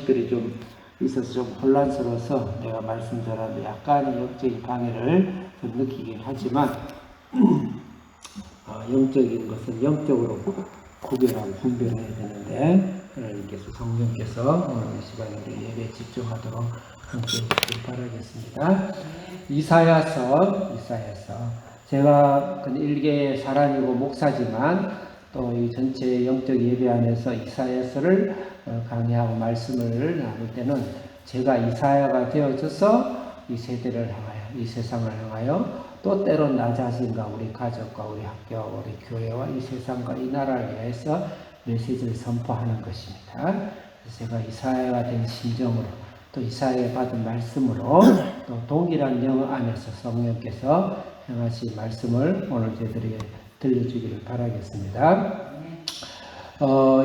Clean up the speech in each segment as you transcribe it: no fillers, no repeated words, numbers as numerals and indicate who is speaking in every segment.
Speaker 1: 것들이 좀 있어서 좀 혼란스러워서 내가 말씀 전하는데 약간의 영적인 방해를 좀 느끼긴 하지만 영적인 것은 영적으로 구별하고 분별해야 되는데 하나님께서 성령께서 오늘 이 시간에 우리 예배에 집중하도록 함께 해주시길 바라겠습니다. 이사야서 제가 일개의 사람이고 목사지만 또 이 전체 영적 예배 안에서 이사야서를 강의하고 말씀을 나눌 때는 제가 이사야가 되어져서 이 세대를 향하여 이 세상을 향하여 또 때론 나 자신과 우리 가족과 우리 학교와 우리 교회와 이 세상과 이 나라를 위해서 메시지를 선포하는 것입니다. 그래서 제가 이사야가 된 심정으로 또 이사야에 받은 말씀으로 또 동일한 영어 안에서 성령께서 행하신 말씀을 오늘 저희들에게 들려주기를 바라겠습니다.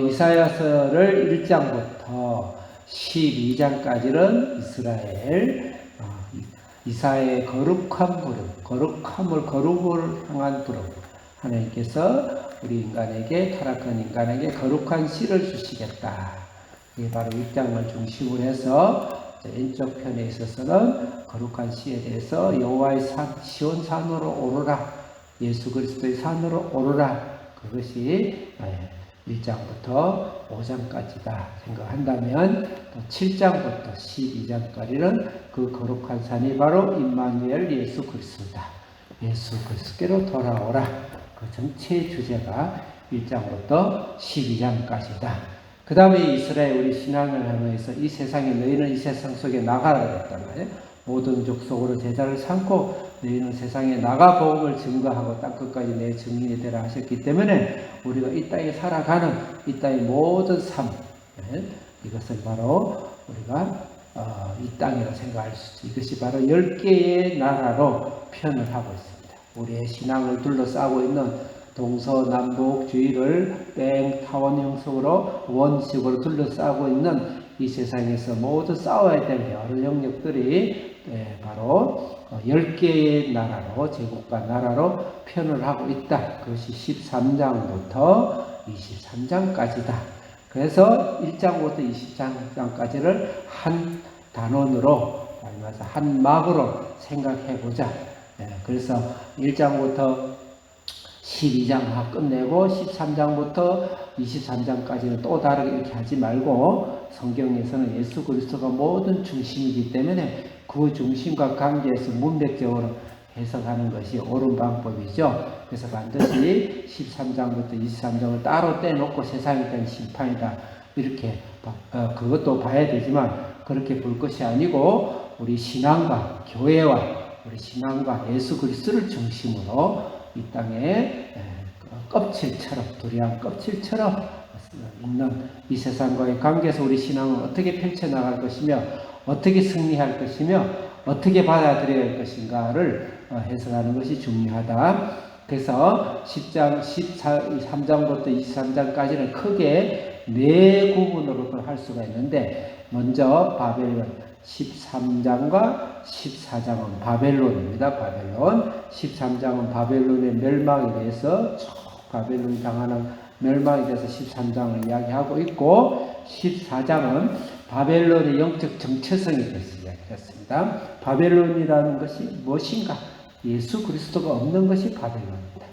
Speaker 1: 이사야서를 1장부터 12장까지는 이스라엘 이사야의 거룩한 부름, 거룩을 향한 부름. 하나님께서 우리 인간에게, 타락한 인간에게 거룩한 씨를 주시겠다. 이게 바로 1장을 중심으로 해서 왼쪽 편에 있어서는 거룩한 씨에 대해서 여호와의 산, 시온 산으로 오르라. 예수 그리스도의 산으로 오르라. 그것이 1장부터 5장까지다 생각한다면 또 7장부터 12장까지는 그 거룩한 산이 바로 임마누엘 예수 그리스도다. 예수 그리스도께로 돌아오라. 그 전체의 주제가 1장부터 12장까지다. 그 다음에 이스라엘 우리 신앙을 하면서 이 세상에 너희는 이 세상 속에 나가라 그랬단 말이에요. 모든 족속으로 제자를 삼고 너희는 세상에 나가 복음을 증거하고 땅끝까지 내 증인이 되라 하셨기 때문에 우리가 이 땅에 살아가는 이 땅의 모든 삶, 이것을 바로 우리가 이 땅이라고 생각할 수 있죠. 이것이 바로 10개의 나라로 표현을 하고 있습니다. 우리의 신앙을 둘러싸고 있는 동서남북주의를 타원 형식으로 원식으로 둘러싸고 있는 이 세상에서 모두 싸워야 될 여러 영역들이 바로 10개의 나라로, 제국과 나라로 표현을 하고 있다. 그것이 13장부터 23장까지다. 그래서 1장부터 23장까지를 한 단원으로, 한 막으로 생각해보자. 그래서 1장부터 12장 끝내고 13장부터 23장까지는 또 다르게 이렇게 하지 말고 성경에서는 예수 그리스도가 모든 중심이기 때문에 그 중심과 관계에서 문맥적으로 해석하는 것이 옳은 방법이죠. 그래서 반드시 13장부터 23장을 따로 떼놓고 세상에 대한 심판이다. 이렇게 그것도 봐야 되지만 그렇게 볼 것이 아니고 우리 신앙과 교회와 우리 신앙과 예수 그리스도를 중심으로 이 땅에 껍질처럼 두리안 껍질처럼 있는 이 세상과의 관계에서 우리 신앙은 어떻게 펼쳐나갈 것이며 어떻게 승리할 것이며 어떻게 받아들여야 할 것인가를 해석하는 것이 중요하다. 그래서 10장, 13장부터 23장까지는 크게 4구분으로 할 수가 있는데 먼저 바벨론 13장과 14장은 바벨론입니다. 바벨론 13장은 바벨론의 멸망에 대해서 바벨론이 당하는 멸망에 대해서 13장을 이야기하고 있고 14장은 바벨론의 영적 정체성에 대해서 이야기했습니다. 바벨론이라는 것이 무엇인가? 예수 그리스도가 없는 것이 바벨론입니다.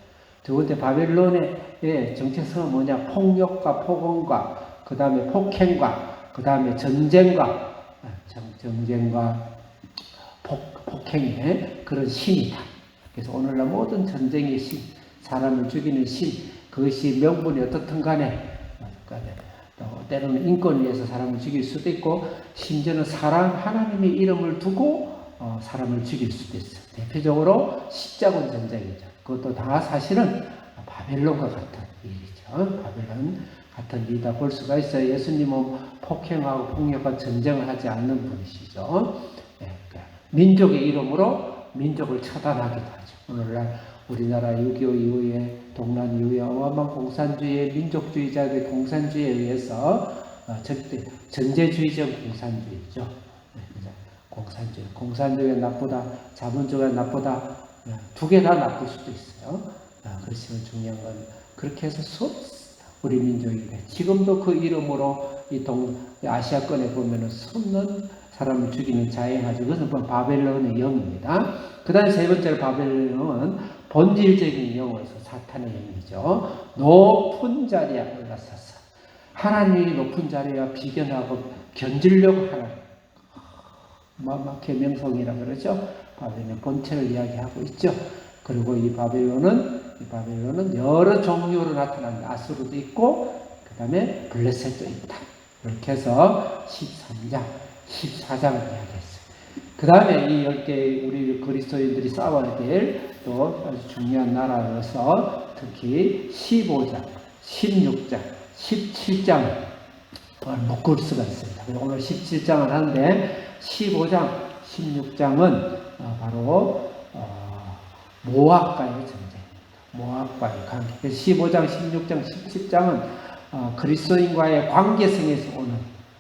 Speaker 1: 두 번째 바벨론의 정체성은 뭐냐? 폭력과 폭언과 그 다음에 폭행과 그 다음에 전쟁과 폭행의 그런 신이다. 그래서 오늘날 모든 전쟁의 신, 사람을 죽이는 신, 그것이 명분이 어떻든 간에 때로는 인권을 위해서 사람을 죽일 수도 있고 심지어는 하나님의 이름을 두고 사람을 죽일 수도 있어요. 대표적으로 십자군 전쟁이죠. 그것도 다 사실은 바벨론과 같은 일이죠. 바벨론 같은 일이다 볼 수가 있어요. 예수님은 폭행하고 폭력과 전쟁을 하지 않는 분이시죠. 민족의 이름으로 민족을 처단하기도 하죠. 오늘날 우리나라 6.25 이후에 동란 이후에 어마어마한 공산주의의 민족주의자들의 공산주의에 의해서 전제주의적 공산주의죠. 공산주의가 나쁘다, 자본주의가 나쁘다, 두 개 다 나쁠 수도 있어요. 그렇지만 중요한 건 그렇게 해서 우리 민족이 돼. 지금도 그 이름으로 이 아시아권에 보면은 숨는 사람을 죽이는 자행하죠. 그것은 바벨론의 영입니다. 그 다음에 세 번째로 바벨론의 영은 본질적인 영으로서 사탄의 영이죠. 높은 자리에 올라서서 하나님이 높은 자리와 비견하고 견지려고 하는 계명성이라 그러죠. 바벨론의 본체를 이야기하고 있죠. 그리고 이 바벨론은 여러 종류로 나타납니다. 아수르도 있고 그 다음에 블레셋도 있다. 이렇게 해서 13장, 14장을 이야기했어요. 그 다음에 이 10개 우리 그리스도인들이 싸워야 될 또 아주 중요한 나라로서 특히 15장, 16장, 17장을 묶을 수가 있습니다. 오늘 17장을 하는데 15장, 16장은 바로 모압과의 전쟁입니다. 모압과의 관계. 15장, 16장, 17장은 그리스도인과의 관계성에서 오는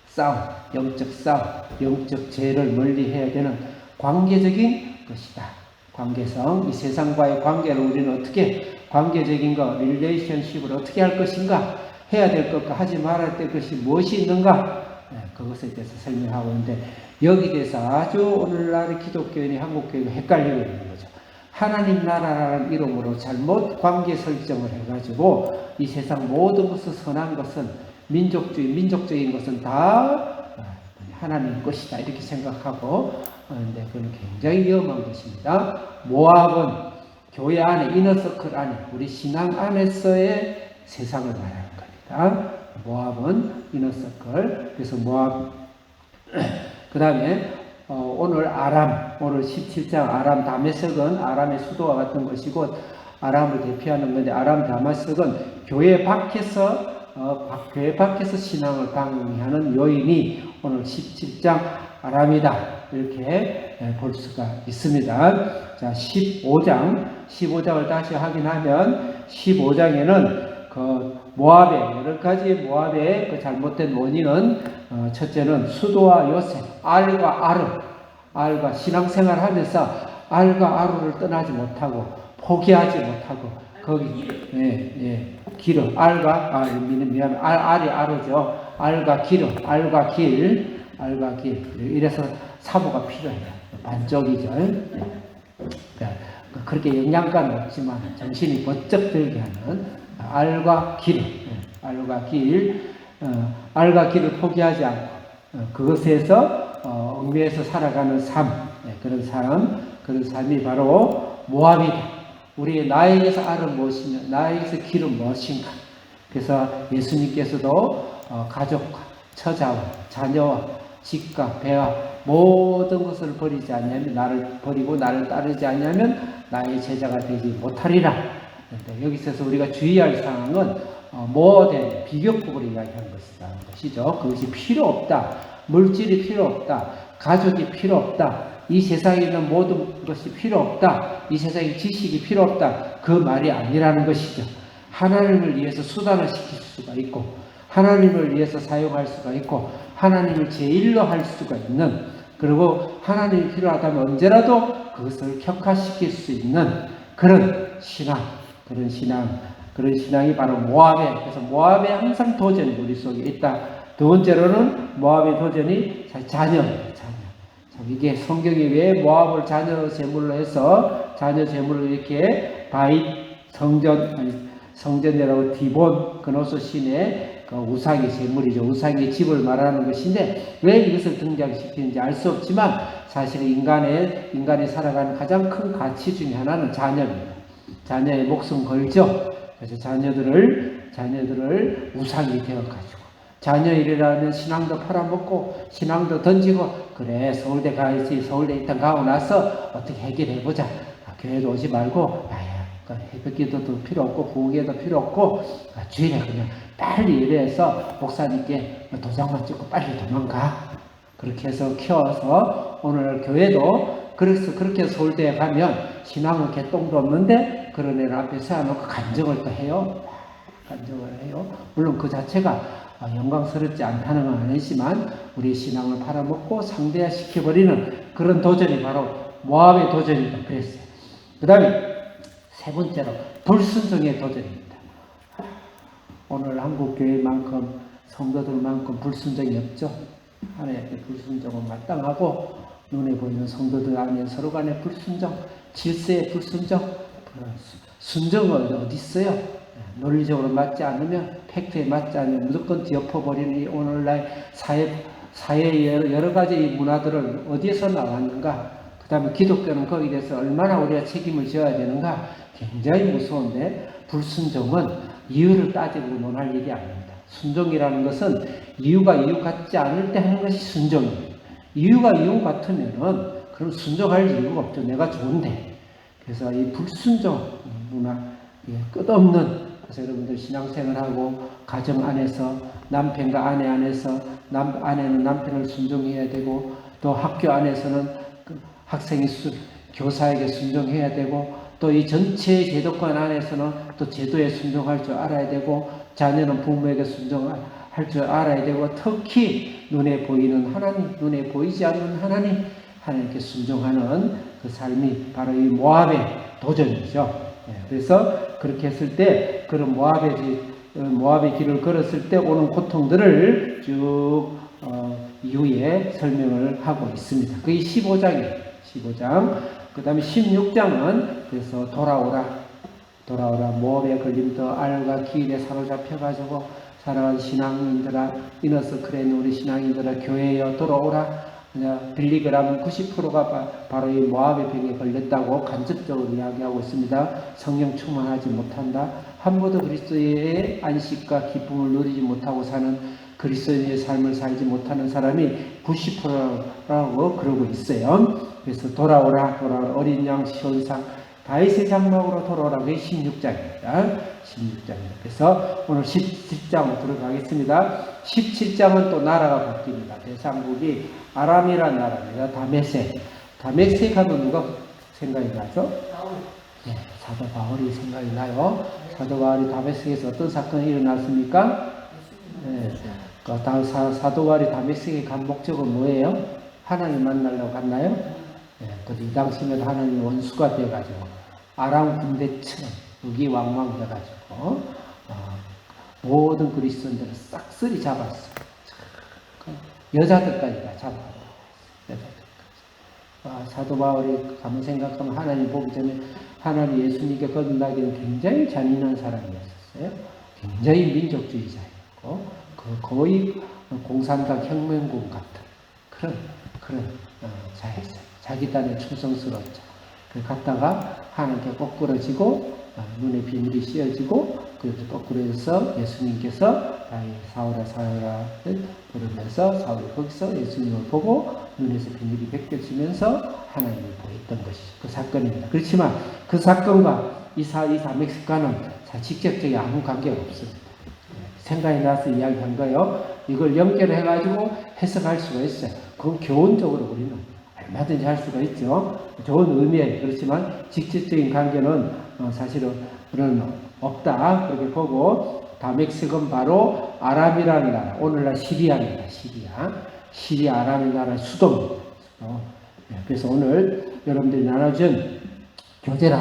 Speaker 1: 싸움, 영적 싸움, 영적 죄를 멀리해야 되는 관계적인 것이다. 관계성, 이 세상과의 관계를 우리는 어떻게 관계적인 거, 릴레이션십을 어떻게 할 것인가, 해야 될 것과 하지 말아야 될 것이 무엇이 있는가, 그것에 대해서 설명하고 있는데 여기에 대해서 아주 오늘날의 기독교인이 한국교회가 헷갈리고 있는 거죠. 하나님 나라라는 이름으로 잘못 관계 설정을 해가지고 이 세상 모든 것은 선한 것은 민족적인 것은 다 하나님 것이다 이렇게 생각하고 근데 그건 굉장히 위험한 것입니다. 모압은 교회 안에 이너서클 안에 우리 신앙 안에서의 세상을 말하는 겁니다. 모압은 이너서클. 그래서 모압 그 다음에 오늘 오늘 17장 아람 다메섹은 아람의 수도와 같은 것이고 아람을 대표하는 건데 아람 다메섹은 교회 밖에서 신앙을 방해하는 요인이 오늘 17장 아람이다 이렇게 볼 수가 있습니다. 자 15장을 다시 확인하면 15장에는 그 모압의 여러 가지 모압의 그 잘못된 원인은 첫째는 수도와 요셉, 알과 신앙생활 하면서 알과 아루를 떠나지 못하고 포기하지 못하고 거기 기름 알이 아루죠. 알과 길 이래서 사모가 필요해요. 반쪽이죠. 그렇게 영양가는 없지만 정신이 번쩍 들게 하는 알과 길을 포기하지 않고 그것에서 얽매여서 살아가는 삶, 그런 삶이 바로 모압이다. 나에게서 알은 무엇이냐, 나에게서 길은 무엇인가. 그래서 예수님께서도 가족과 처자와 자녀와 집과 배와 모든 것을 버리지 않냐면 나를 버리고 나를 따르지 않냐면 나의 제자가 되지 못하리라. 여기서 우리가 주의할 사항은 모든 비교급을 이야기하는 것이죠. 그것이 필요 없다. 물질이 필요 없다. 가족이 필요 없다. 이 세상에 있는 모든 것이 필요 없다. 이 세상에 지식이 필요 없다. 그 말이 아니라는 것이죠. 하나님을 위해서 수단을 시킬 수가 있고 하나님을 위해서 사용할 수가 있고 하나님을 제일로 할 수가 있는 그리고 하나님이 필요하다면 언제라도 그것을 격화시킬 수 있는 그런 신앙이 바로 그래서 모압에 항상 도전이 우리 속에 있다. 두 번째로는 모압의 도전이 자녀입니다. 이게 성경이 왜 모압을 자녀 제물로 해서 자녀 제물로 이렇게 성전이라고 디본 그노소 신의 그 우상의 제물이죠. 우상의 집을 말하는 것인데 왜 이것을 등장시키는지 알 수 없지만 사실 인간이 살아가는 가장 큰 가치 중에 하나는 자녀입니다. 자녀의 목숨 걸죠. 그래서 자녀들을 우상이 되어가지고 자녀 일이라면 신앙도 팔아먹고 신앙도 던지고 그래 서울대 가야지 서울대 일단 가고 나서 어떻게 해결해보자. 교회도 오지 말고 해변기도도 필요 없고 부흥회도 필요 없고 주일에 그냥 빨리 일해서 목사님께 도장만 찍고 빨리 도망가. 그렇게 해서 키워서 오늘 교회도 그래서 그렇게 서울대에 가면 신앙은 개똥도 없는데 그런 애를 앞에 세워놓고 간증을 또 해요. 물론 그 자체가 영광스럽지 않다는 건 아니지만 우리 신앙을 팔아먹고 상대화시켜버리는 그런 도전이 바로 모압의 도전이다 그랬어요. 그 다음에 세 번째로 불순종의 도전입니다. 오늘 한국 교회만큼 성도들만큼 불순종이 없죠. 하나님께 불순종은 마땅하고 눈에 보이는 성도들 안에 서로 간에 불순종, 질서의 불순종, 순종은 어디 있어요? 논리적으로 맞지 않으면, 팩트에 맞지 않으면 무조건 뒤엎어버리는 이 오늘날 사회의 여러 가지 문화들을 어디에서 나왔는가? 그 다음에 기독교는 거기에 대해서 얼마나 우리가 책임을 져야 되는가? 굉장히 무서운데, 불순종은 이유를 따지고 논할 일이 아닙니다. 순종이라는 것은 이유가 이유 같지 않을 때 하는 것이 순종입니다. 이유가 이유 같으면은 그럼 순종할 이유가 없죠. 내가 좋은데. 그래서 이 불순종 문화, 끝없는, 그래서 여러분들 신앙생활하고 가정 안에서 남편과 아내 안에서 아내는 남편을 순종해야 되고, 또 학교 안에서는 학생이 교사에게 순종해야 되고, 또 이 전체 제도권 안에서는 또 제도에 순종할 줄 알아야 되고, 자녀는 부모에게 순종할 줄 알아야 되고, 특히 눈에 보이는 하나님, 눈에 보이지 않는 하나님께 순종하는 그 삶이 바로 이 모압의 도전이죠. 그래서 그렇게 했을 때, 그런 모압의 길을 걸었을 때 오는 고통들을 쭉 이후에 설명을 하고 있습니다. 그게 15장이에요. 15장. 그 다음에 16장은 그래서 돌아오라. 모압에 걸림도 알과 기일에 사로잡혀가지고 살아간 신앙인들아, 이너서클에 있는 우리 신앙인들아, 교회여 돌아오라. 빌리그람 90%가 바로 이 모압의 병에 걸렸다고 간접적으로 이야기하고 있습니다. 성령 충만하지 못한다. 한 번도 그리스도의 안식과 기쁨을 누리지 못하고 사는, 그리스도의 삶을 살지 못하는 사람이 90%라고 그러고 있어요. 그래서 돌아오라 어린 양 시온상 다윗의 장막으로 돌아오라. 그게 16장입니다. 16장입니다. 그래서 오늘 17장으로 들어가겠습니다. 17장은 또 나라가 바뀝니다. 대상국이 아람이라는 나라입니다. 다메섹 하면 누가 생각이 나죠? 네, 사도 바울이 생각이 나요. 사도 바울이 다메섹에서 어떤 사건이 일어났습니까? 네, 사도 바울이 다메섹에 간 목적은 뭐예요? 하나님 만나려고 갔나요? 네, 이 당시면 하나님 원수가 되어가지고 아람 군대처럼 의기왕왕해가지고 모든 그리스도인들을 싹쓸이 잡았어. 여자들까지 다 잡아버렸어. 여자들까지. 사도 바울이 가만 생각하면 하나님 보기 전에 하나님 예수님께 거듭나기는 굉장히 잔인한 사람이었어요. 굉장히 민족주의자였고, 거의 공산당 혁명군 같은 그런 자였어요. 자기 딴에 충성스럽죠. 갔다가 하나님께 거꾸러지고 눈에 비밀이 씌어지고, 그래서 거꾸로해서 예수님께서 사울아 부르면서 사울이 거기서 예수님을 보고 눈에서 비밀이 벗겨지면서 하나님을 보였던 것이 그 사건입니다. 그렇지만 그 사건과 이 다메섹과는 직접적인 아무 관계가 없습니다. 생각이 나서 이야기한 거예요. 이걸 연결해가지고 해석할 수가 있어요. 그건 교훈적으로 우리는 얼마든지 할 수가 있죠. 좋은 의미에. 그렇지만 직접적인 관계는 사실은 없다. 그렇게 보고, 다메섹은 바로 아람이라는 나라, 오늘날 시리아입니다. 시리아 아람의 나라 수도입니다. 그래서 오늘 여러분들이 나눠준 교재를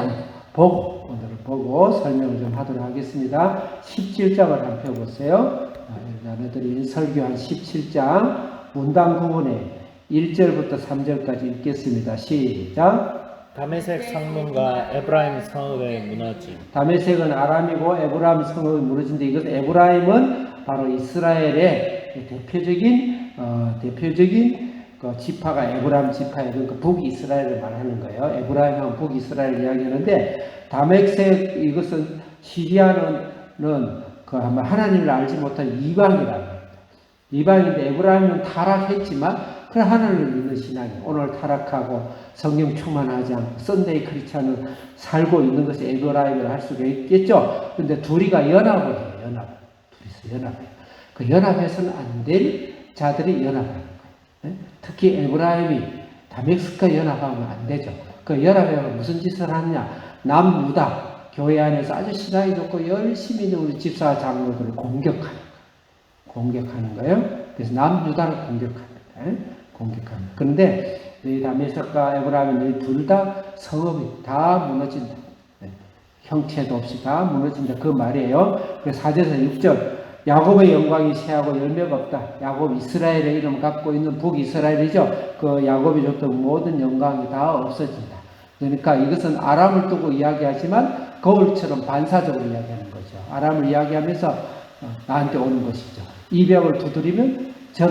Speaker 1: 오늘을 보고 설명을 좀 하도록 하겠습니다. 17장을 한번 펴보세요. 나눠드린 설교한 17장 문단 구분에 1절부터 3절까지 읽겠습니다. 시작.
Speaker 2: 다메섹 상문과 에브라임 성읍의 무너짐.
Speaker 1: 다메섹은 아람이고 에브라임 성읍이 무너진데, 이것 에브라임은 바로 이스라엘의 대표적인 그 지파가 에브라임 지파예요. 그러니까 북이스라엘을 말하는 거예요. 에브라임은 북이스라엘 이야기하는데, 다메섹 이것은 시리아는 그 아마 하나님을 알지 못한 이방인데 에브라임은 타락했지만 그 하나님을 믿는 신앙이 오늘 타락하고 성령 충만하지 않고 썬데이 크리스찬을 살고 있는 것이 에브라임이라 할 수가 있겠죠. 그런데 둘이가 연합을 해요. 둘이서 연합해요. 그 연합해서는 안 될 자들이 연합하는 거예요. 특히 에브라임이 다메섹과 연합하면 안 되죠. 그 연합해서 무슨 짓을 하느냐? 남유다 교회 안에서 아주 신앙이 좋고 열심히 있는 우리 집사 장로들을 공격하는 거예요. 그래서 남유다를 공격합니다. 그런데 이 다메섹과 에브라임 둘 다 성읍이 다 무너진다. 형체도 없이 다 무너진다. 그 말이에요. 그래서 4절에서 6절. 야곱의 영광이 쇠하고 열매가 없다. 야곱 이스라엘의 이름을 갖고 있는 북이스라엘이죠. 그 야곱이 줬던 모든 영광이 다 없어진다. 그러니까 이것은 아람을 두고 이야기하지만 거울처럼 반사적으로 이야기하는 거죠. 아람을 이야기하면서 나한테 오는 것이죠. 이 벽을 두드리면 저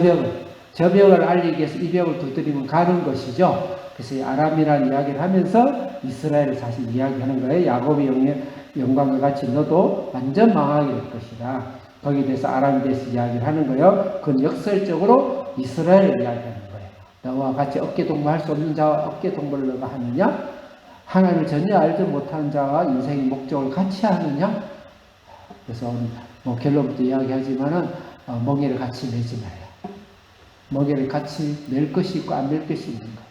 Speaker 1: 벽을 알리기 위해서 이 벽을 두드리면 가는 것이죠. 그래서 이 아람이라는 이야기를 하면서 이스라엘을 사실 이야기하는 거예요. 야곱의 영광과 같이 너도 완전 망하게 될 것이다. 거기에 대해서 아람에 대해서 이야기를 하는 거예요. 그건 역설적으로 이스라엘을 이야기하는 거예요. 너와 같이 어깨동무할 수 없는 자와 어깨동무를 너가 하느냐? 하나님을 전혀 알지 못하는 자와 인생의 목적을 같이 하느냐? 그래서 뭐 결론부터 이야기하지만은 멍에를 같이 매지 말라. 멍에를 같이 맬 것이 있고 안 맬 것이 있는 거예요.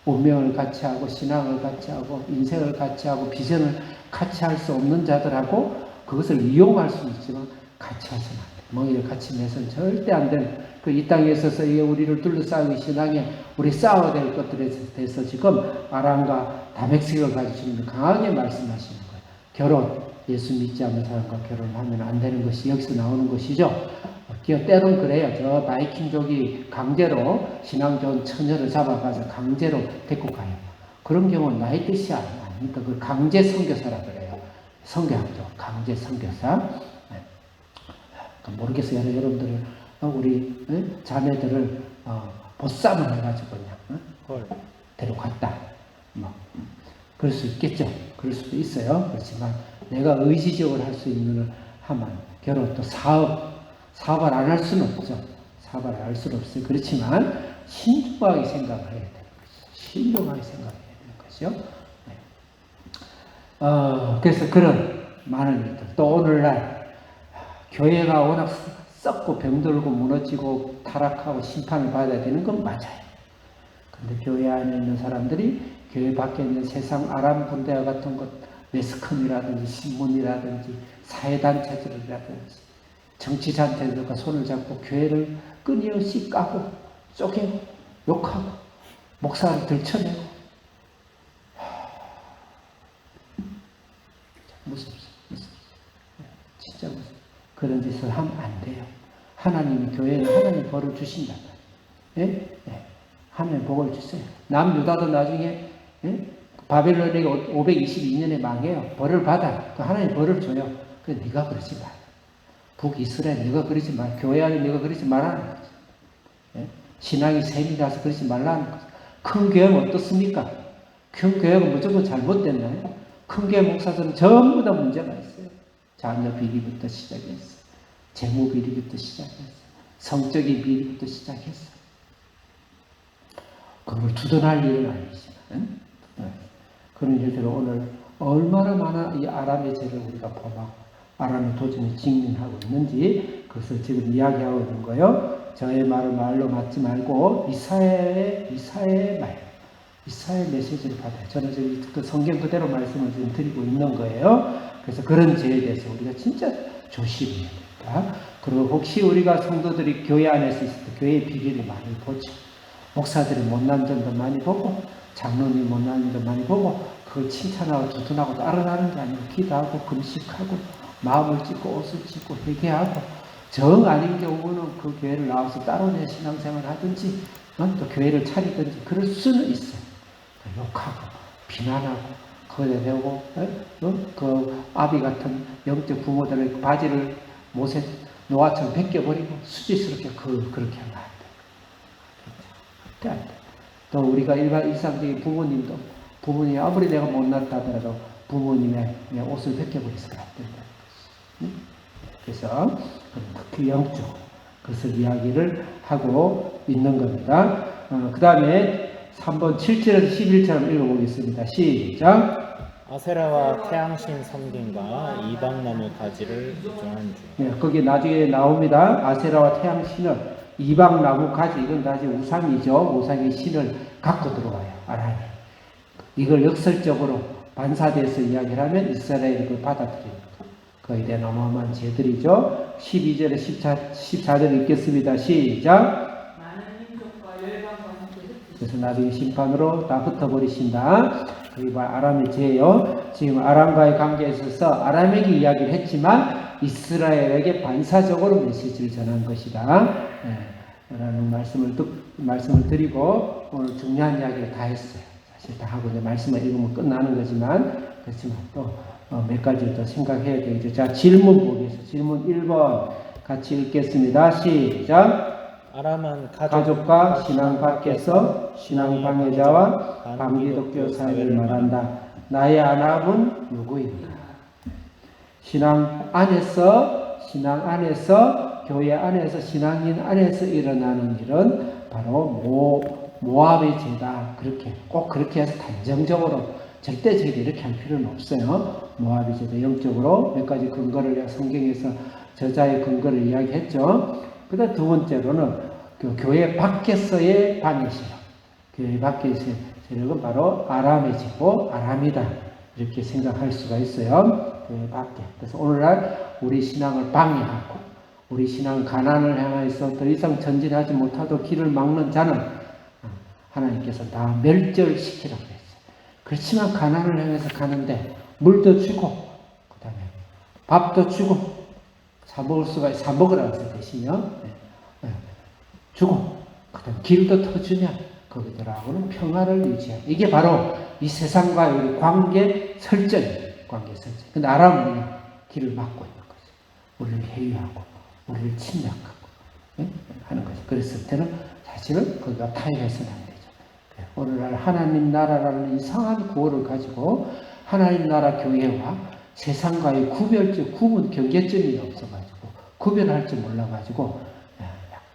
Speaker 1: 운명을 같이 하고 신앙을 같이 하고 인생을 같이 하고 비전을 같이 할 수 없는 자들하고 그것을 이용할 수는 있지만 같이 하시면 안 돼. 멍에를 같이 매서는 절대 안 되는 이 땅에 있어서 우리를 둘러싸고 신앙에 우리 싸워야 될 것들에 대해서 지금 아람과 다메섹을 가지고 지금 강하게 말씀하시는 거예요. 결혼, 예수 믿지 않는 사람과 결혼하면 안 되는 것이 여기서 나오는 것이죠. 때론 그래요. 저 바이킹족이 강제로 신앙 좋은 처녀를 잡아가서 강제로 데리고 가요. 그런 경우는 나의 뜻이 아닙니까? 그 강제 선교사라 그래요. 선교학죠. 강제 선교사. 모르겠어요. 여러분들 우리 자매들을 보쌈을 해가지고 그냥 데려갔다. 뭐 그럴 수 있겠죠. 그럴 수도 있어요. 그렇지만 내가 의지적으로 할 수 있는 걸 하면 결혼 또 사업을 안 할 수는 없죠. 사업을 안 할 수는 없어요. 그렇지만 신중하게 생각을 해야 되는 거죠. 신중하게 생각해야 되는 거죠. 네. 그래서 그런 많은 일들 또 오늘날 교회가 워낙 썩고 병들고 무너지고 타락하고 심판을 받아야 되는 건 맞아요. 근데 교회 안에 있는 사람들이 교회 밖에 있는 세상 아람 군대와 같은 것, 매스컴이라든지 신문이라든지 사회단체들이라든지 정치단체들과 손을 잡고 교회를 끊임없이 까고 쪼개고 욕하고 목사를 들쳐내고 무섭습니다. 진짜 무섭습니다. 그런 짓을 하면 안 돼요. 하나님이 교회는 하나님 벌을 주신단 말이에요. 예? 예. 하나님 복을 주세요. 남유다도 나중에 바벨론이 522년에 망해요. 벌을 받아. 그 하나님 벌을 줘요. 그 네가 그러지 마. 북이스라엘 네가 그러지 마. 교회 안에 네가 그러지 말라는 거지. 예? 신앙이 셈이 나서 그러지 말라는 거지. 큰 교회는 어떻습니까? 큰 교회가 무조건 잘못됐나요? 큰 교회 목사들은 전부 다 문제가 있어요. 자녀 비리부터 시작했어. 재무 비리부터 시작했어. 성적인 비리부터 시작했어. 그걸 두둔할 일은 아니지만 그런 일들을 오늘 얼마나 많아 이 아람의 죄를 우리가 범하고 아람의 도전에 직면하고 있는지 그것을 지금 이야기하고 있는 거예요. 저의 말을 말로 맞지 말고 이사야의 말, 이사야의 메시지를 받아요. 저는 지금 그 성경 그대로 말씀을 지금 드리고 있는 거예요. 그래서 그런 죄에 대해서 우리가 진짜 조심해야 된다. 그리고 혹시 우리가 성도들이 교회 안에서 있을 때 교회의 비리를 많이 보죠. 목사들이 못난 점도 많이 보고 장로님 못난 점도 많이 보고 그걸 칭찬하고 두둔하고 따라가는 게 아니고 기도하고 금식하고 마음을 찢고 옷을 찢고 회개하고 정 아닌 경우는 그 교회를 나와서 따로 내 신앙생활을 하든지 또 교회를 차리든지 그럴 수는 있어요. 욕하고 비난하고 거기에 대고 그 아비 같은 영적 부모들의 바지를 못에 노아처럼 벗겨버리고 수치스럽게 그렇게 하면 안 돼. 안 돼. 또 우리가 일상적인 부모님도 부모님이 아무리 내가 못났다 하더라도 부모님의 옷을 벗겨버려서는 안 된다는 것이. 그래서 특히 영적 그것을 이야기를 하고 있는 겁니다. 그 다음에 3번 7절에서 11절을 읽어보겠습니다. 시작.
Speaker 2: 아세라와 태양신 섬김과 이방나무 가지를 조종한 주.
Speaker 1: 네, 거기 나중에 나옵니다. 아세라와 태양신을 이방나무 가지 이건 다시 우상이죠. 우상의 신을 갖고 들어와요. 아람이. 이걸 역설적으로 반사돼서 이야기를 하면 이스라엘이 그걸 받아들입니다. 거기에 대한 어마어마한 죄들이죠. 12절에 14절 읽겠습니다. 시작.
Speaker 3: 많은 민족과 열방과 함께 흩으시고
Speaker 1: 그래서 나중에 심판으로 다 붙어버리신다. 그리고 아람의 죄요. 지금 아람과의 관계에 있어서 아람에게 이야기를 했지만 이스라엘에게 반사적으로 메시지를 전한 것이다. 라는 말씀을 드리고 오늘 중요한 이야기를 다 했어요. 사실 다 하고 이제 말씀을 읽으면 끝나는 거지만 그렇지만 또 몇 가지를 더 생각해야 되겠죠. 자, 질문 보겠습니다. 질문 1번 같이 읽겠습니다. 시작.
Speaker 2: 아람은
Speaker 1: 가족과 신앙 밖에서 신앙 방해자와 반기독교 사회를 말한다. 나의 아람은 누구입니까? 신앙 안에서 교회 안에서 신앙인 안에서 일어나는 일은 바로 모압의 죄다. 꼭 그렇게 해서 단정적으로 절대적으로 이렇게 할 필요는 없어요. 모압의 죄다. 영적으로 몇 가지 근거를 성경에서 저자의 근거를 이야기했죠. 그다음 두 번째로는 그 교회 밖에서의 방해시력. 교회 밖에서의 세력은 바로 아람의 죄고 아람이다. 이렇게 생각할 수가 있어요. 교회 밖에. 그래서 오늘날 우리 신앙을 방해하고 우리 신앙 가난을 향해서 더 이상 전진하지 못하도록 길을 막는 자는 하나님께서 다 멸절시키라고 했어요. 그렇지만 가난을 향해서 가는데 물도 주고 그 다음에 밥도 주고 사 먹으라고 해서 대신요. 주고 그 다음에 길도 터주면 거기들하고는 평화를 유지하고 이게 바로 이 세상과의 우리 관계 설정이에요. 근데 아람은 길을 막고 있는 거죠. 우리를 해유하고 우리를 침략하고 하는 거죠. 그랬을 때는 사실은 거기가 타협해서는 안 되죠. 오늘날 하나님 나라라는 이상한 구호를 가지고 하나님 나라 교회와 세상과의 구분 경계점이 없어가지고 구별할 줄 몰라가지고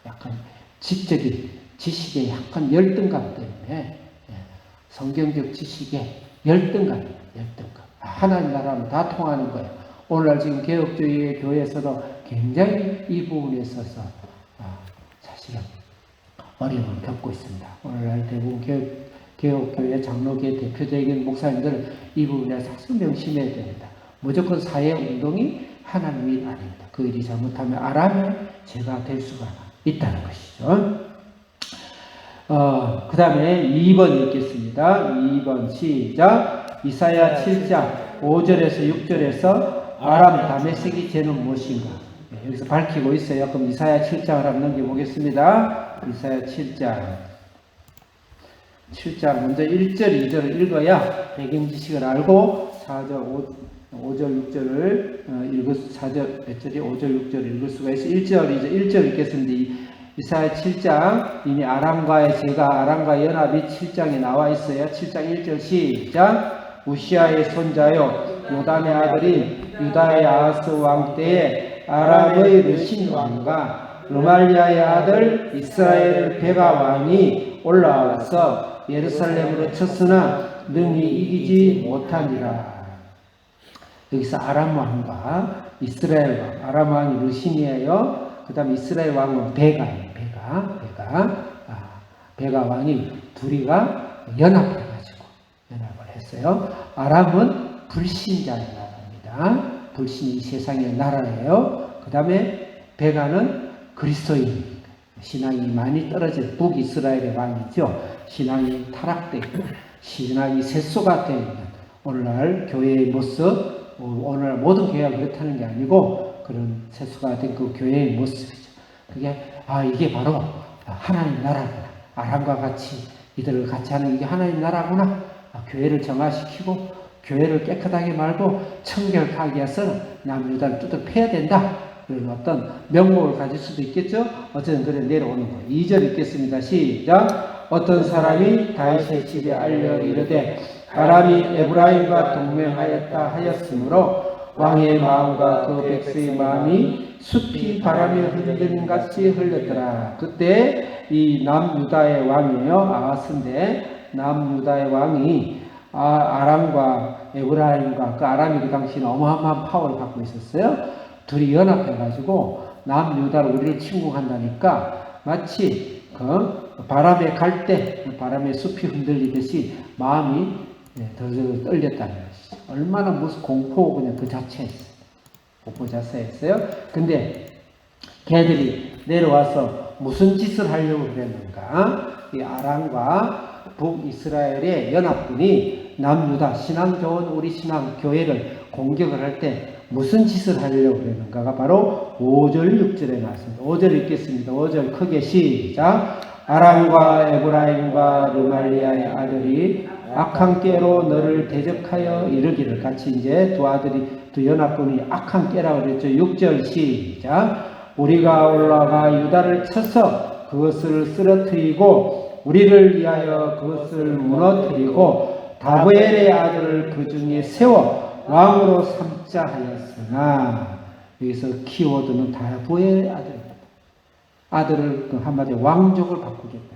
Speaker 1: 약간 지적인 지식의 약간 열등감 때문에 성경적 지식의 열등감. 하나님 나라는 다 통하는 거예요. 오늘날 지금 개혁주의 교회에서도 굉장히 이 부분에 있어서 사실은 어려움을 겪고 있습니다. 오늘날 대부분 개혁교회 장로계 대표적인 목사님들은 이 부분에 사실 명심해야 됩니다. 무조건 사회운동이 하나님 일 아닙니다. 그 일이 잘못하면 아람의 죄가 될 수가 있다는 것이죠. 그 다음에 2번 읽겠습니다. 2번 시작. 이사야 7장 5절에서 6절에서 아람 다메섹의 죄는 무엇인가? 여기서 밝히고 있어요. 그럼 이사야 7장을 한번 넘겨보겠습니다. 이사야 7장 먼저 1절, 2절을 읽어야 배경 지식을 알고 4절, 5절, 6절을 4절, 몇 절이 5절, 6절을 읽을 수가 있어요. 1절 읽겠습니다. 이사야 7장 이미 아람과의 죄가 아람과 연합이 7장에 나와 있어요. 7장 1절 시작. 우시아의 손자요 요담의 아들인 유다의 아하스 왕 때에 아람의 르신 왕과 르말리아의 아들 이스라엘 베가 왕이 올라와서 예루살렘으로 쳤으나 능히 이기지 못하니라. 여기서 아람 왕과 이스라엘 왕, 아람 왕이 르신이에요. 그 다음에 이스라엘 왕은 베가예요. 베가 왕이 둘이가 연합을 했어요. 아람은 불신자의 나라입니다. 불신이 세상의 나라예요. 그 다음에 베가는 그리스도인, 신앙이 많이 떨어진 북이스라엘의 왕이죠. 신앙이 타락되어 있고 신앙이 셋소가 되어 있는 오늘날 교회의 모습, 오늘날 모든 교회가 그렇다는 게 아니고 그런 셋소가 된 그 교회의 모습이죠. 이게 바로 하나님 나라구나. 아람과 같이 이들을 같이 하는 이게 하나님 나라구나. 교회를 정화시키고 교회를 깨끗하게 말고 청결하게 해서 남유다를 뚜들 패야 된다. 그런 어떤 명목을 가질 수도 있겠죠. 어쨌든 그래 내려오는 거예요. 2절 읽겠습니다. 시작. 어떤 사람이 다윗의 집에 알려 이르되 아람이 에브라임과 동맹하였다 하였으므로 왕의 마음과 그 백성의 마음이 숲이 바람에 흔들림 같이 흘렸더라. 그때 이 남유다의 왕이에요. 아하스인데 남유다의 왕이 아람과 에브라임과 그 아람이 그 당시에는 어마어마한 파워를 갖고 있었어요. 둘이 연합해가지고 남유다를 우리를 침공한다니까 마치 바람에 갈 때 바람에 숲이 흔들리듯이 마음이 더 떨렸다는 것이죠. 얼마나 무슨 공포 그냥 그 자체였어요. 공포 자체였어요. 근데 걔들이 내려와서 무슨 짓을 하려고 그랬는가? 이 아람과 북이스라엘의 연합군이 남유다 신앙 좋은 우리 신앙 교회를 공격을 할 때 무슨 짓을 하려고 그랬는가가 바로 5절 6절에 나왔습니다. 5절 읽겠습니다. 5절 크게 시작. 아람과 에브라임과 르말리아의 아들이 악한 꾀로 너를 대적하여 이르기를. 같이 이제 두 연합군이 악한 꾀라고 그랬죠. 6절 시작. 우리가 올라가 유다를 쳐서 그것을 쓰러뜨리고 우리를 위하여 그것을 무너뜨리고 다브엘의 아들을 그 중에 세워 왕으로 삼자 하였으나, 여기서 키워드는 다브엘의 아들입니다. 아들을 한마디로 왕족을 바꾸겠다.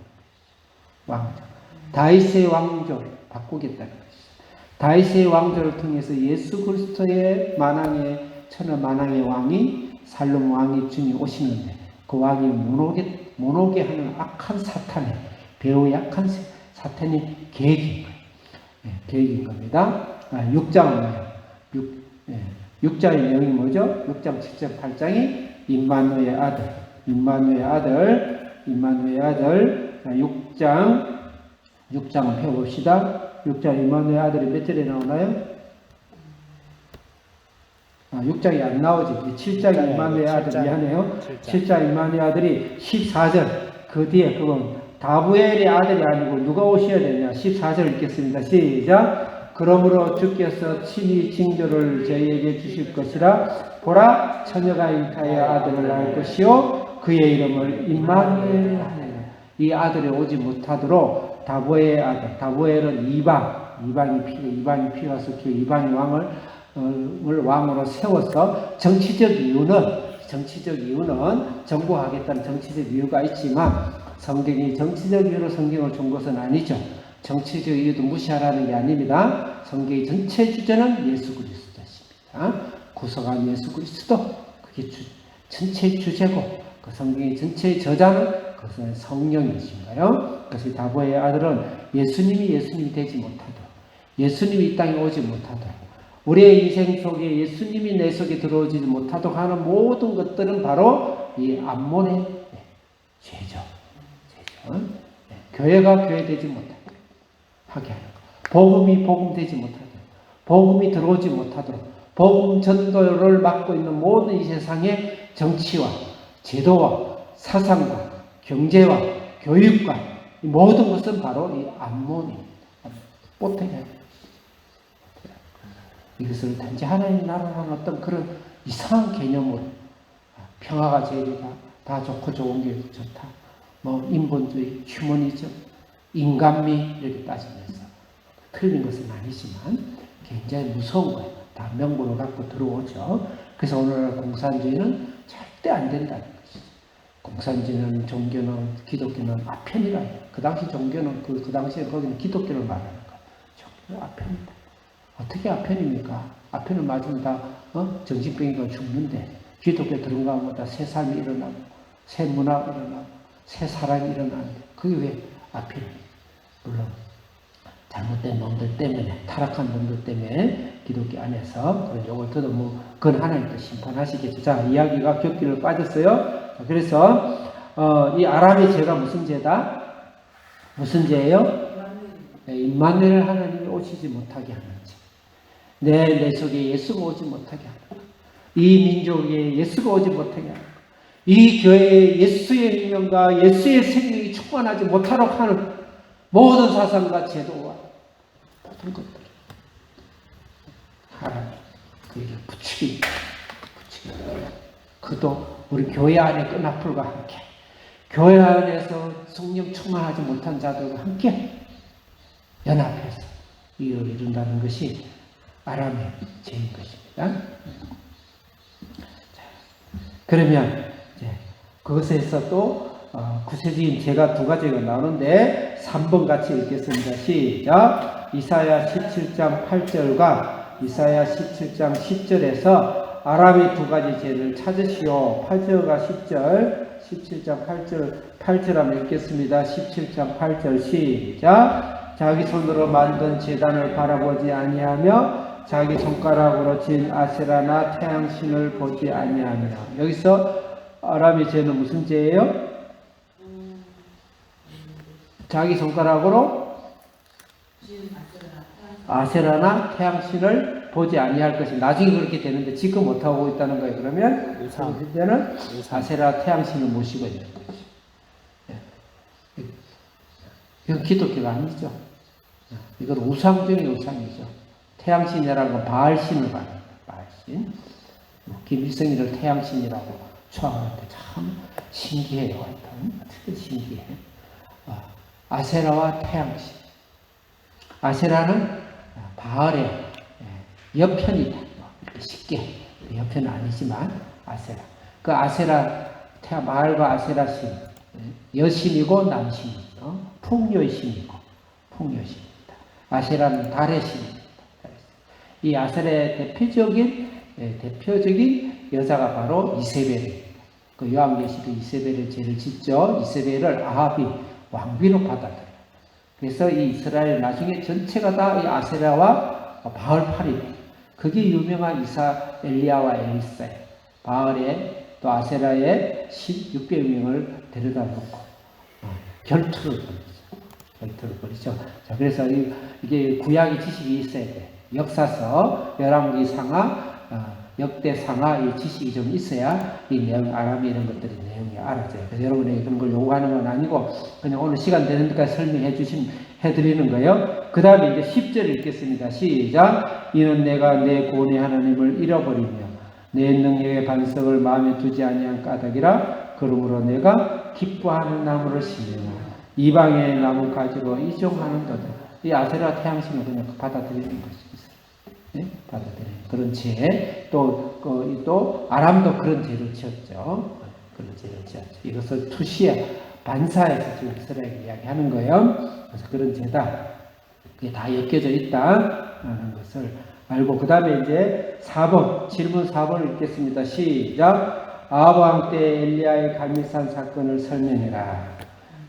Speaker 1: 왕족. 다윗의 왕족 바꾸겠다는 것이죠. 다윗의 왕조를 통해서 예수 그리스도의 만왕의 천하 만왕의 왕이 살롬 왕이 주님 오시는데 그 왕이 무너게 하는 악한 사탄의 배우 약한 사탄의 계획인 거예요. 계획인 겁니다. 6장은 뭐예요? 6장의 내용이 뭐죠? 6장 7장 8장이 임마누의 아들 6장 펴봅시다. 6장 임마누의 아들이 몇 절에 나오나요? 6장이 안 나오지. 7장 임마누의 아들 미안해요. 7장 임마누의 아들이 14절 그 뒤에 그건 다브엘의 아들이 아니고 누가 오셔야 되냐? 14절 읽겠습니다. 시작. 그러므로 주께서 친히 징조를 저희에게 주실 것이라. 보라, 처녀가 잉타의 아들을 낳을 것이요 그의 이름을 임마누엘 하리라. 이 아들이 오지 못하도록 다보엘의 아들, 다보엘은 이방이 피가 섞여 이방의 왕으로 세워서 정치적 이유는 정복하겠다는 정치적 이유가 있지만 성경이 정치적 이유로 성경을 준 것은 아니죠. 정치적 이유도 무시하라는 게 아닙니다. 성경의 전체 주제는 예수 그리스도십니다. 구속한 예수 그리스도, 그게 전체 주제고 그 성경의 전체 저자는 그것은 성령이신가요? 그래서 다보의 아들은 예수님이 되지 못하도록, 예수님이 이 땅에 오지 못하도록, 우리의 인생 속에 예수님이 내 속에 들어오지 못하도록 하는 모든 것들은 바로 이 암몬의 죄죠. 교회가 교회되지 못하도록 하게 하는 것. 복음이 복음되지 못하도록, 복음이 들어오지 못하도록, 복음 전도를 맡고 있는 모든 이 세상의 정치와 제도와 사상과 경제와 교육과 이 모든 것은 바로 이 암몬입니다. 뽀테가 이것을 단지 하나님 나라라는 어떤 그런 이상한 개념으로 평화가 제일이다, 다 좋고 좋은 게 좋다, 뭐 인본주의, 휴머니즘, 인간미 이렇게 따지면서 틀린 것은 아니지만 굉장히 무서운 거예요. 다 명분을 갖고 들어오죠. 그래서 오늘날 공산주의는 절대 안 된다는 것이죠. 공산주의는 종교는 기독교는 아편이라 해요. 그 당시 종교는 그 당시에 거기는 기독교를 말하는 거예요. 종교는 아편이다. 어떻게 아편입니까? 아편을 맞으면 다 정신병이가 죽는데 기독교 들어가면 다 새 삶이 일어나고 새 문화가 일어나고 새 사랑이 일어나는데 그게 왜 아편입니까? 물론 잘못된 놈들 때문에, 타락한 놈들 때문에 기독교 안에서 그런 욕을 들어도 뭐 그건 하나님도 심판하시겠죠. 자, 이야기가 곁길을 빠졌어요. 그래서 이 아람의 죄가 무슨 죄다? 무슨 죄예요? 임마누엘 하나님이 오시지 못하게 하는 죄. 내 속에 예수가 오지 못하게 하는 것. 이 민족에 예수가 오지 못하게 하는 것. 이 교회에 예수의 능력과 예수의 생명이 충만하지 못하도록 하는 모든 사상과 제도와 모든 것들. 하나님 그에게 부추기. 그도 우리 교회 안에 끈앞풀과 함께, 교회 안에서 성령 충만하지 못한 자들과 함께 연합해서 이를 이룬다는 것이 아람의 죄인 것입니다. 자, 그러면 이제 그것에서 또 구체적인 죄가 두 가지가 나오는데 3번 같이 읽겠습니다. 시작. 이사야 17장 8절과 이사야 17장 10절에서 아람의 두 가지 죄를 찾으시오. 8절과 10절, 17장 8절 한번 읽겠습니다. 17장 8절 시작. 자기 손으로 만든 제단을 바라보지 아니하며 자기 손가락으로 진 아세라나 태양신을 보지 아니하며. 여기서 아람의 죄는 무슨 죄예요? 자기 손가락으로 아세라나 태양신을 보지 아니할 것이 나중에 그렇게 되는데 지금 못하고 있다는 거예요. 그러면
Speaker 2: 우상.
Speaker 1: 현재는 아세라 태양신을 모시고 있는 것이죠. 예. 이건 기독교가 아니죠. 이건 우상 중의 우상이죠. 태양신이라는 건 바알신을 말합니다. 바알신. 김일성이를 태양신이라고 초하는데 참 신기해요. 하여튼 어떻게 신기해. 아세라와 태양신. 아세라는 바알의 여편이다. 쉽게 여편은 아니지만 아세라. 그 아세라 바알과 아세라 신 여신이고 남신이죠. 풍요신이고 풍요신입니다. 아세라는 달의 신입니다. 이 아세라의 대표적인 여자가 바로 이세벨입니다. 그 요한계시록 이세벨의 죄를 짓죠. 이세벨을 아합이 왕비로 받아들여요. 그래서 이 이스라엘 나중에 전체가 다 이 아세라와 바알팔이 돼요. 그게 유명한 엘리야와 엘리사예요. 바알의 또 아세라의 600명을 데려다 놓고 결투를 벌이죠. 자, 그래서 이게 구약의 지식이 있어야 돼. 역사서, 열왕기 상하, 역대 상하 이 지식이 좀 있어야 이 내용, 아람이 이런 것들이 내용이 알아져요. 그래서 여러분에게 그런 걸 요구하는 건 아니고 그냥 오늘 시간 되는 데까지 해드리는 거예요. 그 다음에 이제 10절 읽겠습니다. 시작. 이는 내가 내 구원의 하나님을 잃어버리며 내 능력의 반석을 마음에 두지 아니한 까닭이라. 그러므로 내가 기뻐하는 나무를 심으나 이방의 나무 가지로 이종하는도다. 이 아세라 태양신을 그냥 받아들이는 것입니다. 네? 받아들이는 그런 죄. 또 아람도 그런 죄를 지었죠. 그런 죄를 지었죠. 이것을 투시아 반사해서 지금 이스라엘이 이야기하는 거예요. 그래서 그런 죄다. 그게 다 엮여져 있다는 것을 알고, 그 다음에 이제 4번, 질문 4번을 읽겠습니다. 시작. 아합 왕 때 엘리야의 갈멜산 사건을 설명해라.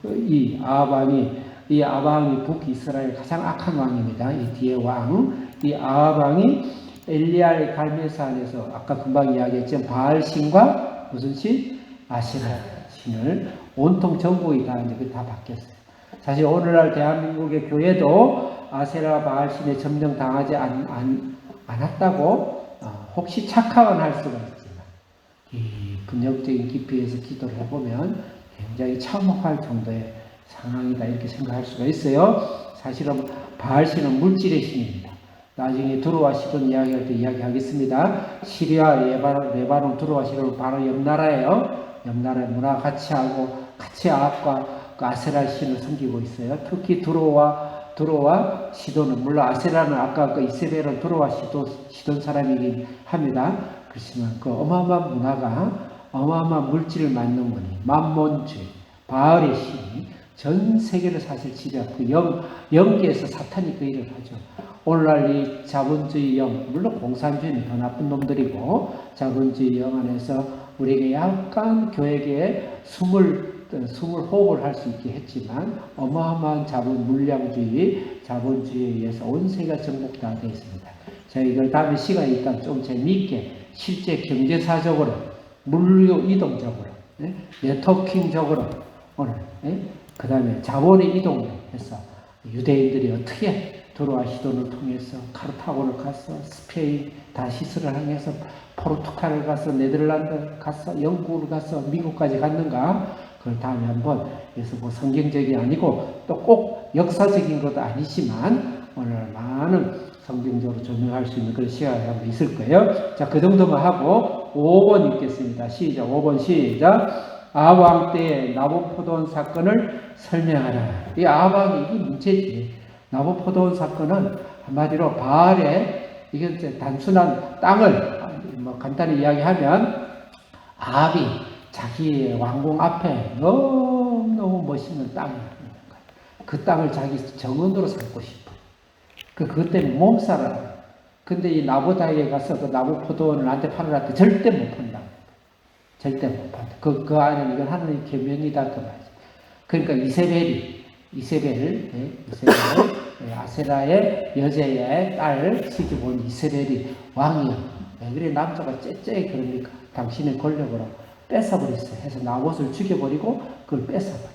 Speaker 1: 이 아합 왕이 북이스라엘 가장 악한 왕입니다. 이 뒤에 왕, 이 아합 왕이 엘리야의 갈멜산에서 아까 금방 이야기했지만 바알신과 무슨 신? 아세라 신을 온통 전국이 다 이제 다 바뀌었어요. 사실 오늘날 대한민국의 교회도 아세라 바알신에 점령당하지 않았다고 혹시 착각은 할 수가 있지만 이 근역적인 깊이에서 기도를 해보면 굉장히 참혹할 정도의 상황이다 이렇게 생각할 수가 있어요. 사실은 바알신은 물질의 신입니다. 나중에 두로와 시돈 이야기할 때 이야기하겠습니다. 시리아, 레바논, 두로와 시돈은 바로 옆나라예요. 옆나라의 문화 같이 하고 같이 아합과 그 아세라 신을 섬기고 있어요. 특히 두로와 시돈은, 물론 아세라는 아까 그 이세벨은 두로와 시돈 사람이긴 합니다. 그렇지만 그 어마어마한 문화가 어마어마한 물질을 만든 분이 만몬주의, 바알의 신이 전 세계를 사실 지배하고 그 영계에서 사탄이 그 일을 하죠. 오늘날 이 자본주의 영, 물론 공산주의는 더 나쁜 놈들이고 자본주의 영 안에서 우리에게 약간 교회계에 숨을 호흡을 할 수 있게 했지만 어마어마한 물량주의, 자본주의에 의해서 온 세계가 정복 다 되어 있습니다. 제가 이걸 다음에 시간이 있다면 좀 재미있게 실제 경제사적으로, 물류 이동적으로, 네트워킹적으로 오늘, 그 다음에 자본의 이동을 해서 유대인들이 어떻게 두로와 시돈을 통해서 카르타고를 가서 스페인 다시스를 향해서 포르투갈을 가서 네덜란드 가서 영국을 가서 미국까지 갔는가, 그걸 다음에 한번 그래서 뭐 성경적이 아니고 또 꼭 역사적인 것도 아니지만 오늘 많은 성경적으로 조명할 수 있는 그런 시간이 한번 있을 거예요. 자, 그 정도만 하고 5번 읽겠습니다. 시작. 5번 시작. 아합 왕 때의 나부포도원 사건을 설명하라. 이 아합 왕이 이게 문제지. 나부포도원 사건은 한마디로 바알의, 이게 이제 단순한 땅을 뭐 간단히 이야기하면 아합이 자기의 왕궁 앞에 너무너무 멋있는 땅이 있는 거예요. 그 땅을 자기 정원으로 삼고 싶어. 그것 때문에 몸살을. 근데 이 나보다에 가서 그 나부포도원을 나한테 팔으라 때 절대 못 판다. 절대 못 판다. 그 안에는 이건 하나님의 계명이다 그 말이죠. 그러니까 이세벨, 아세라의 여자의 딸 시집 온 이세벨이 왕이야. 왜 그래 남자가 째째 그러니까 당신의 권력으로 뺏어버렸어. 해서 나봇을 죽여버리고 그걸 뺏어버려.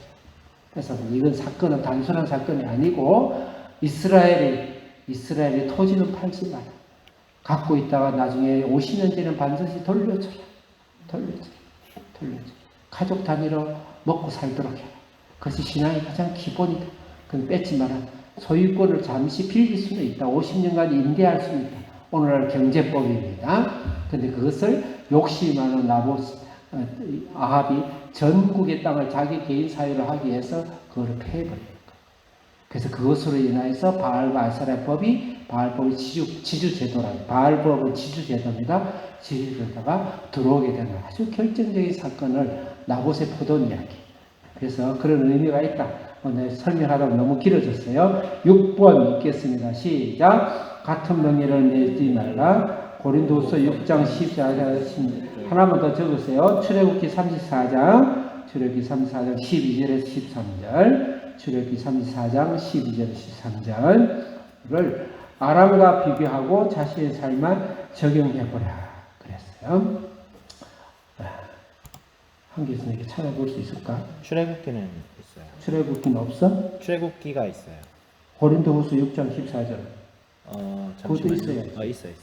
Speaker 1: 해서 이건 사건은 단순한 사건이 아니고 이스라엘의 토지는 팔지 마라. 갖고 있다가 나중에 50년 뒤는 반드시 돌려줘라. 가족 단위로 먹고 살도록 해라. 그것이 신앙의 가장 기본이다. 그건 뺏지 마라. 소유권을 잠시 빌릴 수는 있다. 50년간 임대할 수는 있다. 오늘날 경제법입니다. 근데 그것을 욕심하는 아합이 전국의 땅을 자기 개인 사유로 하기 위해서 그거를 폐해버린 거예요. 그래서 그것으로 인해서 바알과 아세라법이 바알법이 지주제도라고, 바알법은 지주제도입니다. 지주제도가 들어오게 되는 아주 결정적인 사건을 나봇의 포도원 이야기. 그래서 그런 의미가 있다. 오늘 설명하다가 너무 길어졌어요. 6번 읽겠습니다. 시작. 같은 명예를 내지 말라. 고린도후서 6장 14절 하나만 더 적으세요. 출애굽기 34장 12절에서 13절, 출애굽기 34장 12절에서 13절을 아람과 비교하고 자신의 삶에 적용해보라 그랬어요. 한계선에게 찾아볼 수 있을까?
Speaker 2: 출애굽기는 있어요.
Speaker 1: 출애굽기는 없어?
Speaker 2: 출애굽기가 있어요.
Speaker 1: 고린도후서 6장 14절. 그것도 있어요.
Speaker 2: 있어요.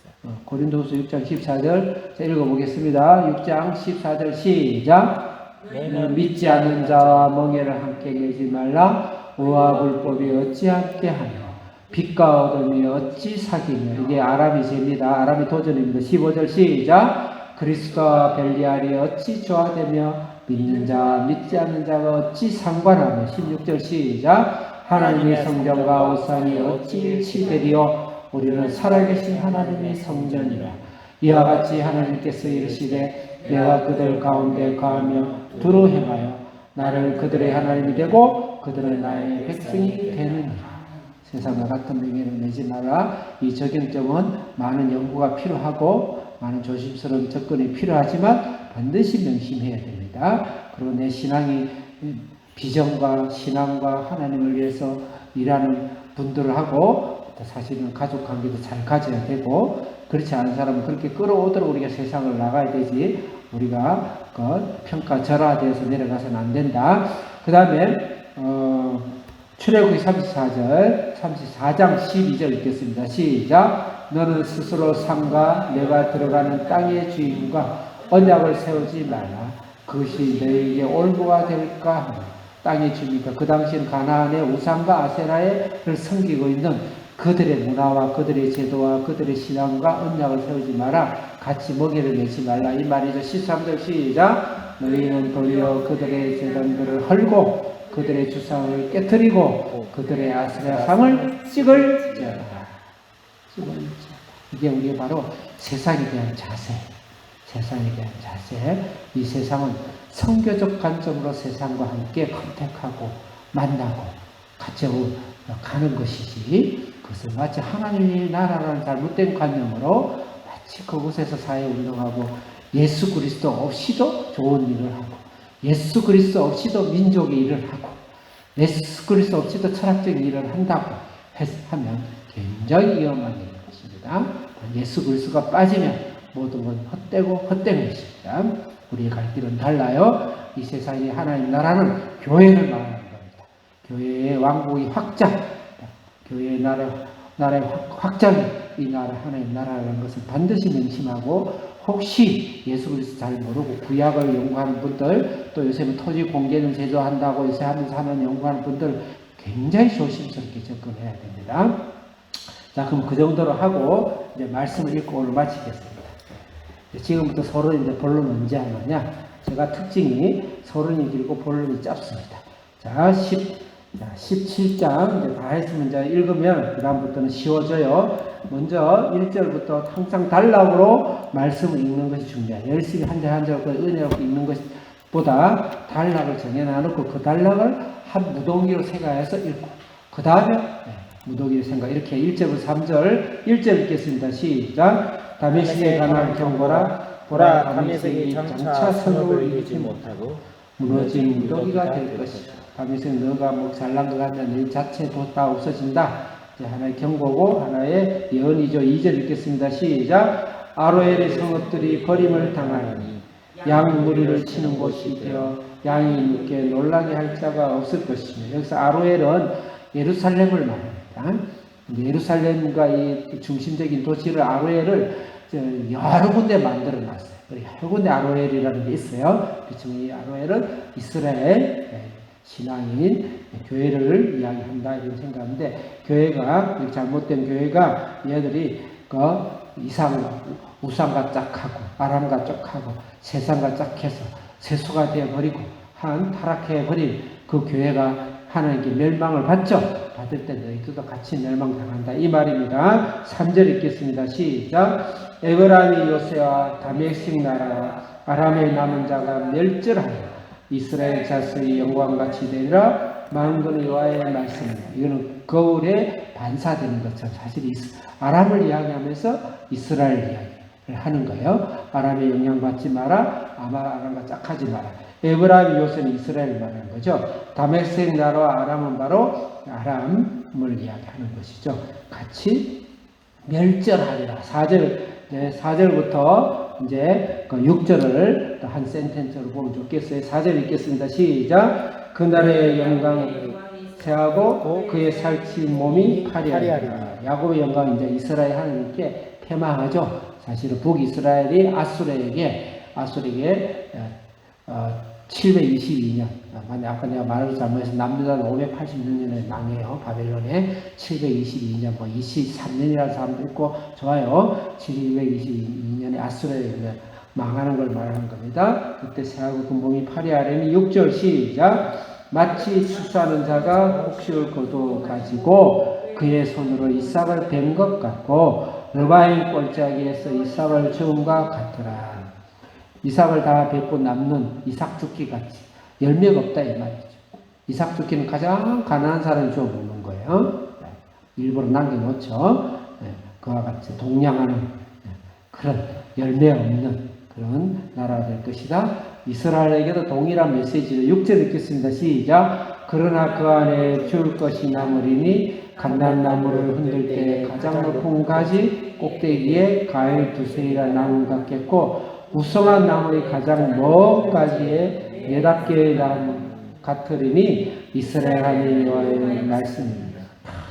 Speaker 1: 고린도후서 6장 14절. 자, 읽어보겠습니다. 6장 14절 시작. 너희는 믿지 않는 자와 멍에를 함께 내지 말라. 의와 불법이 어찌 함께 하며 빛과 어둠이 어찌 사귀며. 이게 아람이 죄입니다. 아람이 도전입니다. 15절 시작. 그리스도와 벨리알이 어찌 조화되며 믿는 자와 믿지 않는 자가 어찌 상관하며. 16절 시작. 하나님의 성전과 우상이 어찌 일치되리요. 우리는 살아계신 하나님의 성전이라. 이와 같이 하나님께서 이르시되 내가 그들 가운데 거하며 두루 행하여 나를 그들의 하나님이 되고 그들은 나의 백성이 되느니라. 세상과 같은 명예를 내지 마라. 이 적용점은 많은 연구가 필요하고 많은 조심스러운 접근이 필요하지만 반드시 명심해야 됩니다. 그리고 내 신앙이 비전과 신앙과 하나님을 위해서 일하는 분들하고 사실은 가족 관계도 잘 가져야 되고, 그렇지 않은 사람은 그렇게 끌어오도록 우리가 세상을 나가야 되지, 우리가 평가절하돼서 내려가서는 안 된다. 그 다음에 출애굽기 34장 12절 읽겠습니다. 시작. 너는 스스로 삼가 내가 들어가는 땅의 주인과 언약을 세우지 말라. 그것이 너에게 올무가 될까 하며. 땅의 주인이니까 그 당시에는 가나안의 우상과 아세라를 섬기고 있는 그들의 문화와 그들의 제도와 그들의 신앙과 언약을 세우지 마라. 같이 먹이를 내지 말라. 이 말이죠. 13절 시작. 너희는 도리어 그들의 제단들을 헐고 그들의 주상을 깨뜨리고 그들의 아세라상을 찍을지어다. 이게 우리의 바로 세상에 대한 자세. 세상에 대한 자세. 이 세상은 성교적 관점으로 세상과 함께 컨택하고 만나고 같이 가는 것이지, 그것을 마치 하나님의 나라라는 잘못된 관념으로 마치 그곳에서 사회운동하고 예수 그리스도 없이도 좋은 일을 하고 예수 그리스도 없이도 민족의 일을 하고 예수 그리스도 없이도 철학적인 일을 한다고 하면 굉장히 위험한 일인 것입니다. 예수 그리스도가 빠지면 모든 건 헛되고 헛된 것입니다. 우리의 갈 길은 달라요. 이 세상의 하나님 나라는 교회를 말하는 겁니다. 교회의 왕국이 확장, 교회의 나라의 확장이 이 나라 하나님 나라라는 것을 반드시 명심하고, 혹시 예수 그리스도 잘 모르고 구약을 연구하는 분들, 또 요새는 토지 공개는 제조한다고 요새 하면서 하는 연구하는 분들 굉장히 조심스럽게 접근해야 됩니다. 자, 그럼 그 정도로 하고 이제 말씀을 읽고 오늘 마치겠습니다. 지금부터 서론인데 본론 언제 하느냐? 제가 특징이 서론이 길고 본론이 짧습니다. 자, 17장 이제 다 했으면 이제 읽으면 그 다음부터는 쉬워져요. 먼저 1절부터 항상 단락으로 말씀을 읽는 것이 중요해요. 열심히 한 절 한 절 은혜롭게 읽는 것보다 단락을 정해놔놓고 그 단락을 한 무동기로 생각해서 읽고, 그 다음에 무동기로 생각, 이렇게 1절부터 3절 1절 읽겠습니다. 시작. 다메섹에 관한 경고라. 보라, 다메섹이 장차 성읍을 이루지 못하고 무너진 무더기가 될 것이다. 다메섹 너가 잘난 것 같냐, 너 자체도 다 없어진다. 이제 하나의 경고고 하나의 예언이죠. 2절 읽겠습니다. 시작. 아로엘의 성읍들이 버림을 당하니 양 무리를 치는 곳이 되어 양이 이렇게 놀라게 할 자가 없을 것이며 여기서 아로엘은 예루살렘을 말합니다. 예루살렘과 이 중심적인 도시를 아로엘을 여러 군데 만들어 놨어요. 여러 군데 아로엘이라는 게 있어요. 그렇지만 이 아로엘은 이스라엘 신앙인 교회를 이야기한다 이런 생각인데 교회가 잘못된 교회가 얘들이 그 우상과 짝하고 아람과 짝하고 세상과 짝해서 세수가 되어버리고 한 타락해버린 그 교회가 하나님께 멸망을 받죠. 받을 때 너희들도 같이 멸망당한다 이 말입니다. 3절 읽겠습니다. 시작. 에브라임이 요새와 다메섹 나라와 아람의 남은 자가 멸절하여 이스라엘 자손의 영광같이 되리라. 만군의 여호와의 말씀입니다. 이거는 거울에 반사되는 것처럼 사실 아람을 이야기하면서 이스라엘 이야기를 하는 거예요. 아람의 영향받지 마라. 아람과 짝하지 마라. 에브라임 요새는 이스라엘 말하는 거죠. 다메섹 나라와 아람은 바로 아람을 이야기하는 것이죠. 같이 멸절하리라. 4절부터 이제 그 6절을 한 센텐스로 보면 좋겠어요. 4절 읽겠습니다. 시작. 그날의 영광을 세하고 그의 살찐 몸이 파리하리라. 야곱의 영광이 이제 이스라엘 하나님께 패망하죠. 사실은 북이스라엘이 아수르에게 722년, 아까 내가 말을 잘못해서 남유다는 586년에 망해요. 바벨론에 722년, 23년이라는 사람도 있고 좋아요. 722년에 아수르에 망하는 걸 말하는 겁니다. 그때 세하고 그 몸이 파리하려니 6절 시작. 마치 수수하는 자가 혹시를 거두 가지고 그의 손으로 이삭을 뱀 것 같고 르바임 골짜기에서 이삭을 죽음과 같더라. 이삭을 다 뱉고 남는 이삭 죽기 같이 열매가 없다 이 말이죠. 이삭 죽기는 가장 가난한 사람이 주워 먹는 거예요. 일부러 남겨놓죠. 그와 같이 동냥하는 그런 열매 없는 그런 나라가 될 것이다. 이스라엘에게도 동일한 메시지를 6절 읽겠습니다. 시작. 그러나 그 안에 줄 것이 남으리니 감람나무를 흔들 때 가장 높은 가지 꼭대기에 가을 두세이라 나무 같겠고 우성한 나무의 가장 먼 가지에 4-개의 나무 같으리니 이스라엘 하나님 여호와의 말씀입니다.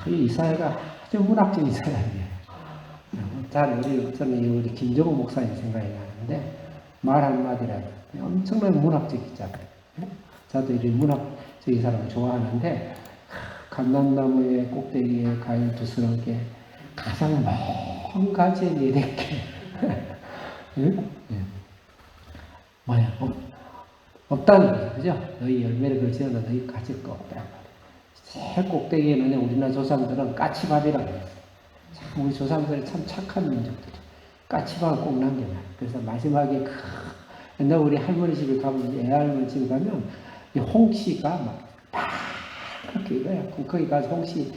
Speaker 1: 이 이사야가 아주 문학적인 사람이에요. 저는 우리 김정우 목사님 생각이 나는데 말 한마디라도 엄청나게 문학적이잖아요. 저도 이런 문학적인 사람을 좋아하는데 감람나무의 꼭대기에 가을 두스럽게 가장 먼 가지에 4-개 뭐야? 없다는 거죠. 그죠? 너희 열매를 걸치는 너희 가질 거 없다. 제일 꼭대기에는 우리나라 조상들은 까치밥이라고 했어요. 참, 우리 조상들이 참 착한 민족들이 까치밥을 꼭 남겨놔요. 그래서 마지막에 옛날 우리 할머니 집에 가면, 애할머니 집에 가면, 이 홍시가 막, 이렇게 이거야. 거기 가서 홍시,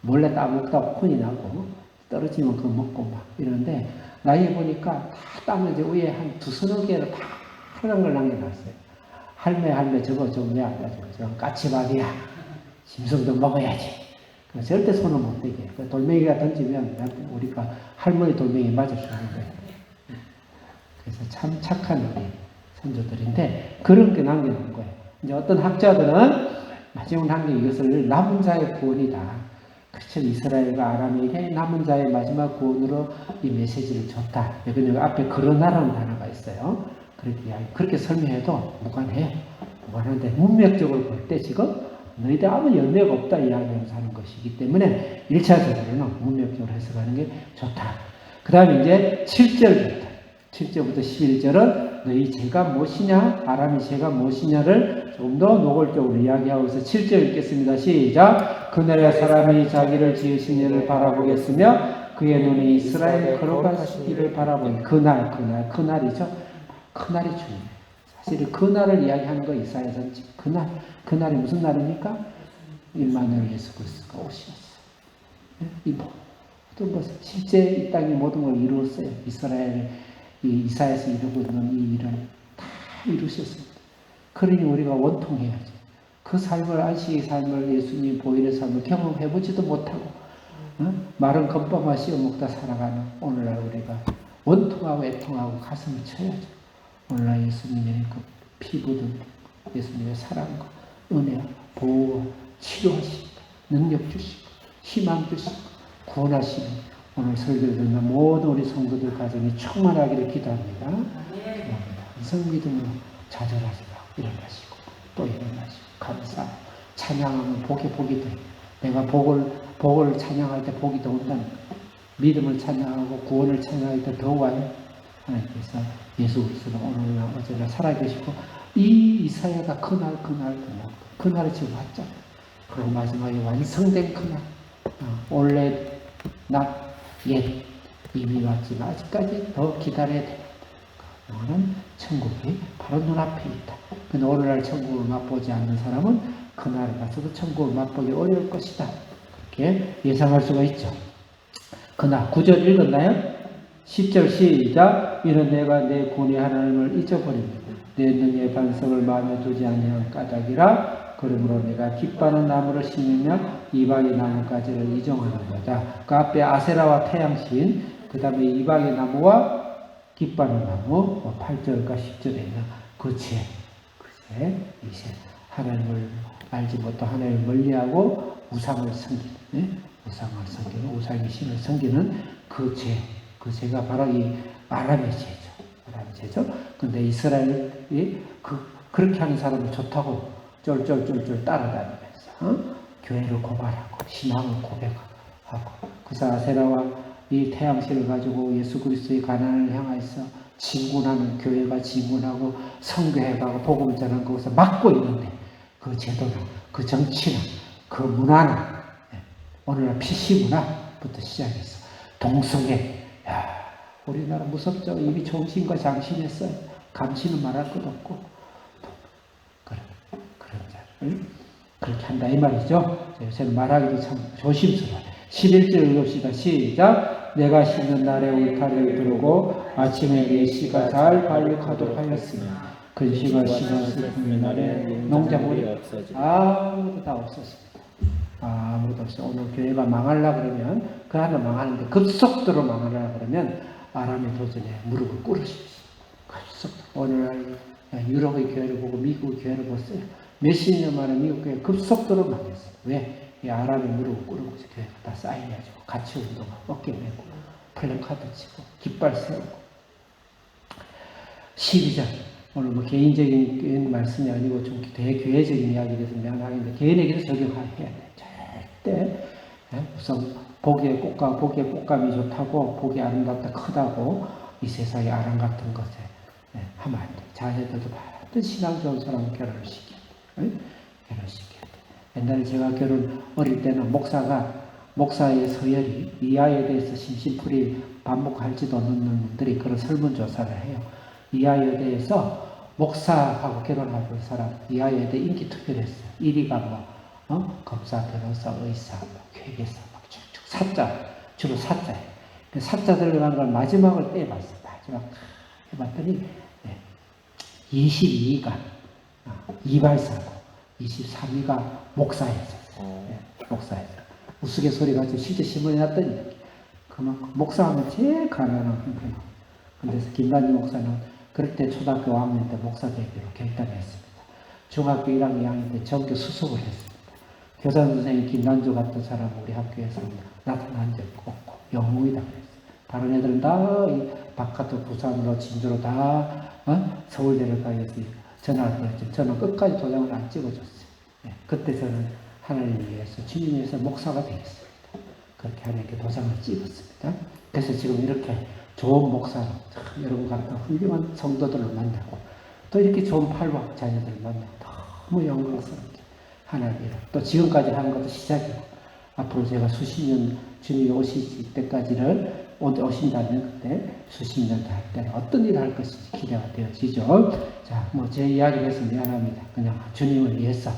Speaker 1: 몰래 따먹다 콘이 나고, 떨어지면 그거 먹고 막 이러는데, 나이에 보니까 다 따면 이제 위에 한 2-3개를 다 그런 걸 남겨놨어요. 할매 저거 좀 왜 안 가져? 저건 까치밥이야. 짐승도 먹어야지. 절대 손을 못 대게. 돌멩이가 던지면 우리가 할머니 돌멩이 맞을 수 있는 거예요. 그래서 참 착한 우리 선조들인데 그런 게 남겨놓은 거예요. 이제 어떤 학자들은 마지막 한 게 이것을 남은 자의 구원이다. 그렇죠. 이스라엘과 아람에게 남은 자의 마지막 구원으로 이 메시지를 줬다. 여기 앞에 그러나라는 단어가 있어요. 그렇게 설명해도 무관해요. 무관한데 문맥적으로 볼 때 지금 너희들 아무 열매가 없다 이야기하면서 하는 것이기 때문에 1차적으로는 문맥적으로 해석하는 게 좋다. 그 다음에 이제 7절부터 11절은 너희 죄가 무엇이냐? 아람이 죄가 무엇이냐를 좀 더 노골적으로 이야기하고 있어서 7절 읽겠습니다. 시작. 그날의 사람이 자기를 지으신 이를 바라보겠으며 그의 눈이 이스라엘 거룩하시기를 바라보니 그날이죠. 그날이 중요해요. 사실은 그날을 이야기하는 거 이사야 전체. 그날이 무슨 날입니까? 임마누엘 예수 그리스도가 오셨어요. 이 모든 것을 실제 이 땅의 모든 걸 이루었어요. 이사야에서 이루고 있는 이 일을 다 이루셨습니다. 그러니 우리가 원통해야죠. 그 삶을 안식의 삶을 예수님 보일의 삶을 경험해보지도 못하고 마른 건빵만 씌워 먹다 살아가는 오늘날 우리가 원통하고 애통하고 가슴을 쳐야죠. 오늘날 예수님의 그 피부등 예수님의 사랑과 은혜와 보호와 치료하시고 능력 주시고 희망 주시고 구원하시고 오늘 설교를 듣는 모든 우리 성도들 가정이 충만하기를 기도합니다. 이성 믿음으로 좌절하지 말고 일어나시고 또 일어나시고 감사하고 찬양하면 복이 돼. 내가 복을 찬양할 때 복이 더 온다는 거예요. 믿음을 찬양하고 구원을 찬양할 때 더 와요. 하나님께서 예수 그리스도는 오늘나 어제나 살아계시고 이 이사야가 그날을 지금 왔잖아요. 그리고 마지막에 완성된 그날 올해 낮 옛 이미 왔지만 아직까지 더 기다려야 됩니다. 그거는 천국이 바로 눈앞에 있다. 근데 오늘날 천국을 맛보지 않는 사람은 그날에 가서도 천국을 맛보기 어려울 것이다. 그렇게 예상할 수가 있죠. 그날 9절 읽었나요? 10절 시작. 이는 내가 내 구원의 하나님을 잊어버립니다. 내 능의 반석을 마음에 두지 아니한 까닭이라. 그러므로 내가 기뻐하는 나무를 심으며 이방의 나무가지를 이종하는 거다. 그 앞에 아세라와 태양신, 그 다음에 이방의 나무와 기뻐하는 나무, 8절과 10절에 있는 그새 이제 하나님을 알지 못하고 하나님을 멀리하고 우상을 섬기는, 우상의 신을 섬기는 그 죄가 바로 이 아람의 죄죠. 근데 이스라엘이 그렇게 하는 사람은 좋다고 쫄쫄쫄쫄 따라다니면서 교회를 고발하고 신앙을 고백하고 그래서 아세라와 이 태양신을 가지고 예수 그리스도의 가난을 향해서 진군하는 교회가 진군하고 선교해가고 복음을 전하는 거기서 막고 있는데 그 제도는 그 정치는 그 문화는 오늘날 PC 문화부터 시작해서 동성애 우리나라 무섭죠. 이미 정신과 장신했어요. 감시는 말할 것도 없고 그런 자를 그렇게 한다 이 말이죠. 요새는 말하기도 참 조심스러워요. 11절 읽읍시다. 시작. 내가 씻는 날에 울타리를 두르고 아침에 네 씨가 잘 발육하도록 하였으니 근시가 심었을 날에 농작물이 아무도 다 없었습니다. 아무도 없어요. 오늘 교회가 망하려고 그러면 그 하나 망하는데 급속도로 망하려고 그러면 아람의 도전에 무릎을 꿇으십시오. 급속도로. 오늘날 유럽의 교회를 보고 미국의 교회를 보세요. 몇십 년 만에 미국 교회 급속도로 망했어요. 왜? 이 아람의 무릎을 꿇고 교회가 다 사인해가지고 같이 운동하고 어깨 메고 플랜카드 치고 깃발 세우고 12절 오늘 뭐 개인적인 말씀이 아니고 좀 대교회적인 이야기라서 미안하겠는데 개인에게도 적용해야 돼. 절대 우선 보기에 꽃감이 좋다고 보기 아름답다 크다고 이 세상의 아람 같은 것에 하면 안 돼. 자녀들도 반드시 신앙 좋은 사람을 결혼을 시켜야 돼. 결혼시켜야 돼. 옛날에 제가 어릴 때는 목사의 서열이 이하에 대해서 심심풀이 반복할지도 않는 분들이 그런 설문조사를 해요. 이하여대에서 목사하고 결혼하는 사람 이하여대 인기 투표를 했어요. 1위가 검사, 변호사, 의사, 회계사 막 쭉쭉 사자, 주로 사자예요. 사자 들어간 걸 마지막을 떼봤어요. 마지막 해봤더니 22위가 이발사고 23위가 목사였어요. 목사였어요. 우스갯소리가 실제 신문에 났더니 그만큼 목사하면 제일 가난한 형편. 그래서 김단지 목사는 그럴 때 초등학교 5학년 때 목사 되기로 결단했습니다. 중학교 1학년, 2학년 때 전교 수석을 했습니다. 교사 선생님 김단주 같은 사람 우리 학교에서 나타난 적 없고 영웅이다 그랬어요. 다른 애들은 다 바깥으로 부산으로 진주로 다 서울대를 가서 전화를 했죠. 저는 끝까지 도장을 안 찍어줬어요. 그때 저는 하나님을 위해서 주님 위해서 목사가 되겠습니다. 그렇게 하나님께 도장을 찍었습니다. 그래서 지금 이렇게 좋은 목사로 여러분 같은 훌륭한 성도들을 만나고 또 이렇게 좋은 팔복 자녀들을 만나고 너무 영광스럽게 하나님 또 지금까지 하는 것도 시작이고 앞으로 제가 수십 년 주님이 오실 때까지는 오신다면 그때 수십 년 할 때는 어떤 일을 할 것인지 기대가 되어지죠. 자, 제 이야기를 해서 미안합니다. 그냥 주님을 위해서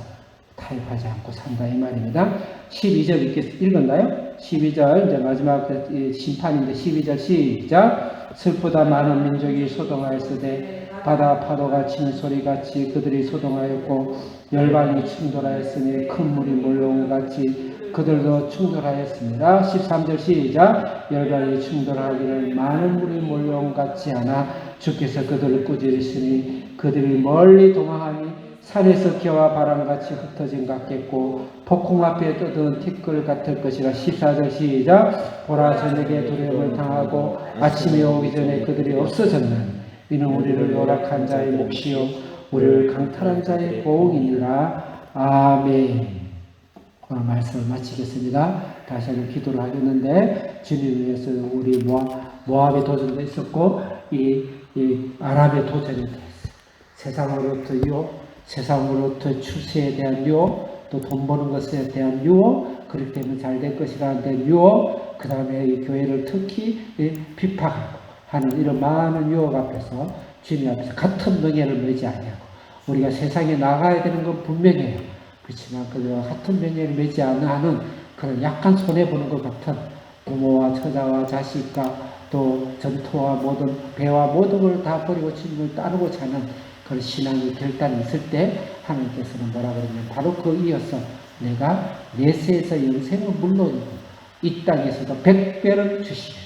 Speaker 1: 타협하지 않고 산다 이 말입니다. 12절 읽었나요? 12절 이제 마지막 심판인데 12절 시작. 슬프다 많은 민족이 소동하였으되 바다 파도가 치는 소리같이 그들이 소동하였고 열방이 충돌하였으니 큰 물이 몰려온가 같이 그들도 충돌하였습니다. 13절 시작. 열방이 충돌하기를 많은 물이 몰려온 같지 않아 주께서 그들을 꾸짖으시니 그들이 멀리 도망하니 산에서 기와 바람같이 흩어진 같겠고 폭풍 앞에 떠드는 티끌 같을 것이라. 14절 시작. 보라 저녁에 두려움을 당하고 아침이 오기 전에 그들이 없어졌나니 이는 우리를 노력한 자의 몫이요 우리를 강탈한 자의 보응이니라. 아멘. 오늘 말씀을 마치겠습니다. 다시 한번 기도를 하겠는데 주님 위해서 우리 모압의 도전도 있었고 이 아람의 도전이 됐어요. 세상으로부터 유혹, 세상으로부터 추세에 대한 유혹, 또 돈 버는 것에 대한 유혹, 그렇기 때문에 잘 될 것이라는 데 유혹, 그 다음에 이 교회를 특히 비판하고 하는 이런 많은 유혹 앞에서 주님 앞에서 같은 명예를 매지 아니하고 우리가 세상에 나가야 되는 건 분명해요. 그렇지만 그와 같은 명예를 매지 않는 그런 약간 손해보는 것 같은 부모와 처자와 자식과 또 전토와 모든 배와 모든 걸 다 버리고 주님을 따르고자 하는 그런 신앙의 결단이 있을 때 하나님께서는 뭐라 그러냐면 바로 그 이어서 내가 내세에서 영생은 물론이고 이 땅에서도 100배를 주시리라.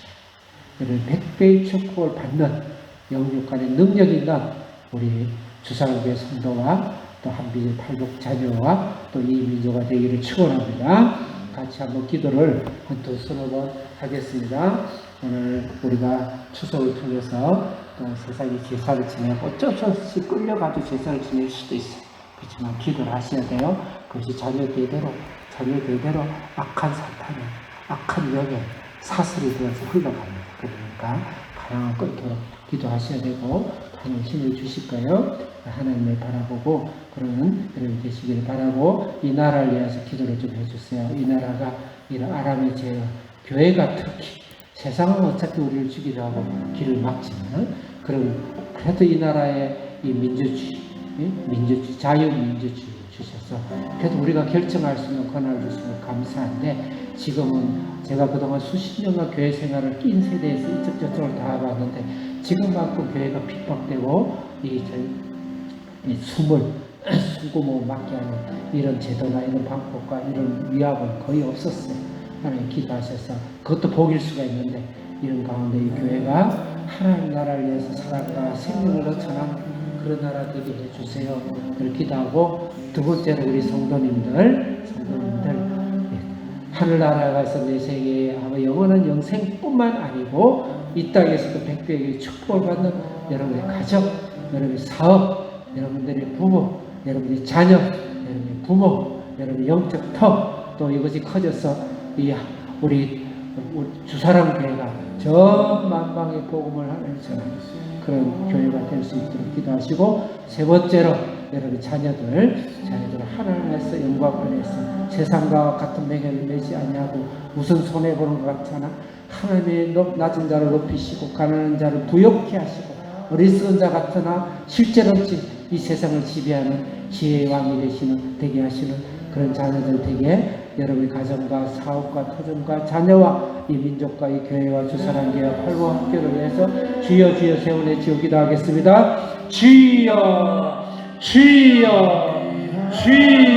Speaker 1: 이런 100배의 축복을 받는 영육간의 능력이 있는 우리 주상교회 성도와 또 한비제 팔복 자녀와 또 이 민족가 되기를 축원합니다. 같이 한번 기도를 한두 서너 번 하겠습니다. 오늘 우리가 추석을 통해서 또 세상에 제사를 지내고 어쩔 수 없이 끌려가도 제사를 지낼 수도 있어요. 그렇지만 기도를 하셔야 돼요. 그것이 자녀 대대로 악한 사탄의 악한 영의 사슬이 되어서 흘러갑니다. 그러니까 가랑을 끊도록 기도하셔야 되고 하나님 힘을 주실 거예요. 하나님을 바라보고 그러는 여러분 되시기를 바라고 이 나라를 위해서 기도를 좀 해주세요. 이 나라가 이런 아람의 죄, 교회가 특히 세상은 어차피 우리를 죽이려 하고 길을 막지만 그래도 이 나라의 이 민주주의, 자유민주주의 주셔서 그래도 우리가 결정할 수 있는 권한을 주시면 감사한데 지금은 제가 그동안 수십 년간 교회 생활을 낀 세대에서 이쪽저쪽을 다 봤는데 지금만큼 교회가 핍박되고 이 수금을 막게 하는 이런 제도나 이런 방법과 이런 위압은 거의 없었어요. 하나님 기도하셔서 그것도 복일 수가 있는데 이런 가운데 이 교회가 하나님 나라를 위해서 사랑과 생명을 넘쳐나는 그런 나라 되게 해주세요. 그렇게 기도하고 두 번째로 우리 성도님들 하늘나라에서 내 생에 영원한 영생뿐만 아니고 이 땅에서도 100배의 축복을 받는 여러분의 가정, 여러분의 사업, 여러분들의 부모, 여러분의 자녀, 여러분의 부모, 여러분의 영적 터, 또 이것이 커져서 우리 주사람 교회가 저 만방의 복음을 하는 그런 교회가 될 수 있도록 기도하시고 세 번째로 여러분 자녀들 하나님께서 영광을 내서 세상과 같은 명예를 내지 아니하고 무슨 손해보는 것 같잖아. 하나님의 낮은 자를 높이시고 가난한 자를 부욕케 하시고 어리석은 자 같으나 실제로 이 세상을 지배하는 지혜의 왕이 되게 하시는 그런 자녀들 되게 여러분의 가정과 사업과 터전과 자녀와 이 민족과 이 교회와 주사랑교회와 팔보 학교를 위해서 주여 주여 세운의 지옥기도 하겠습니다. 주여 주여 주여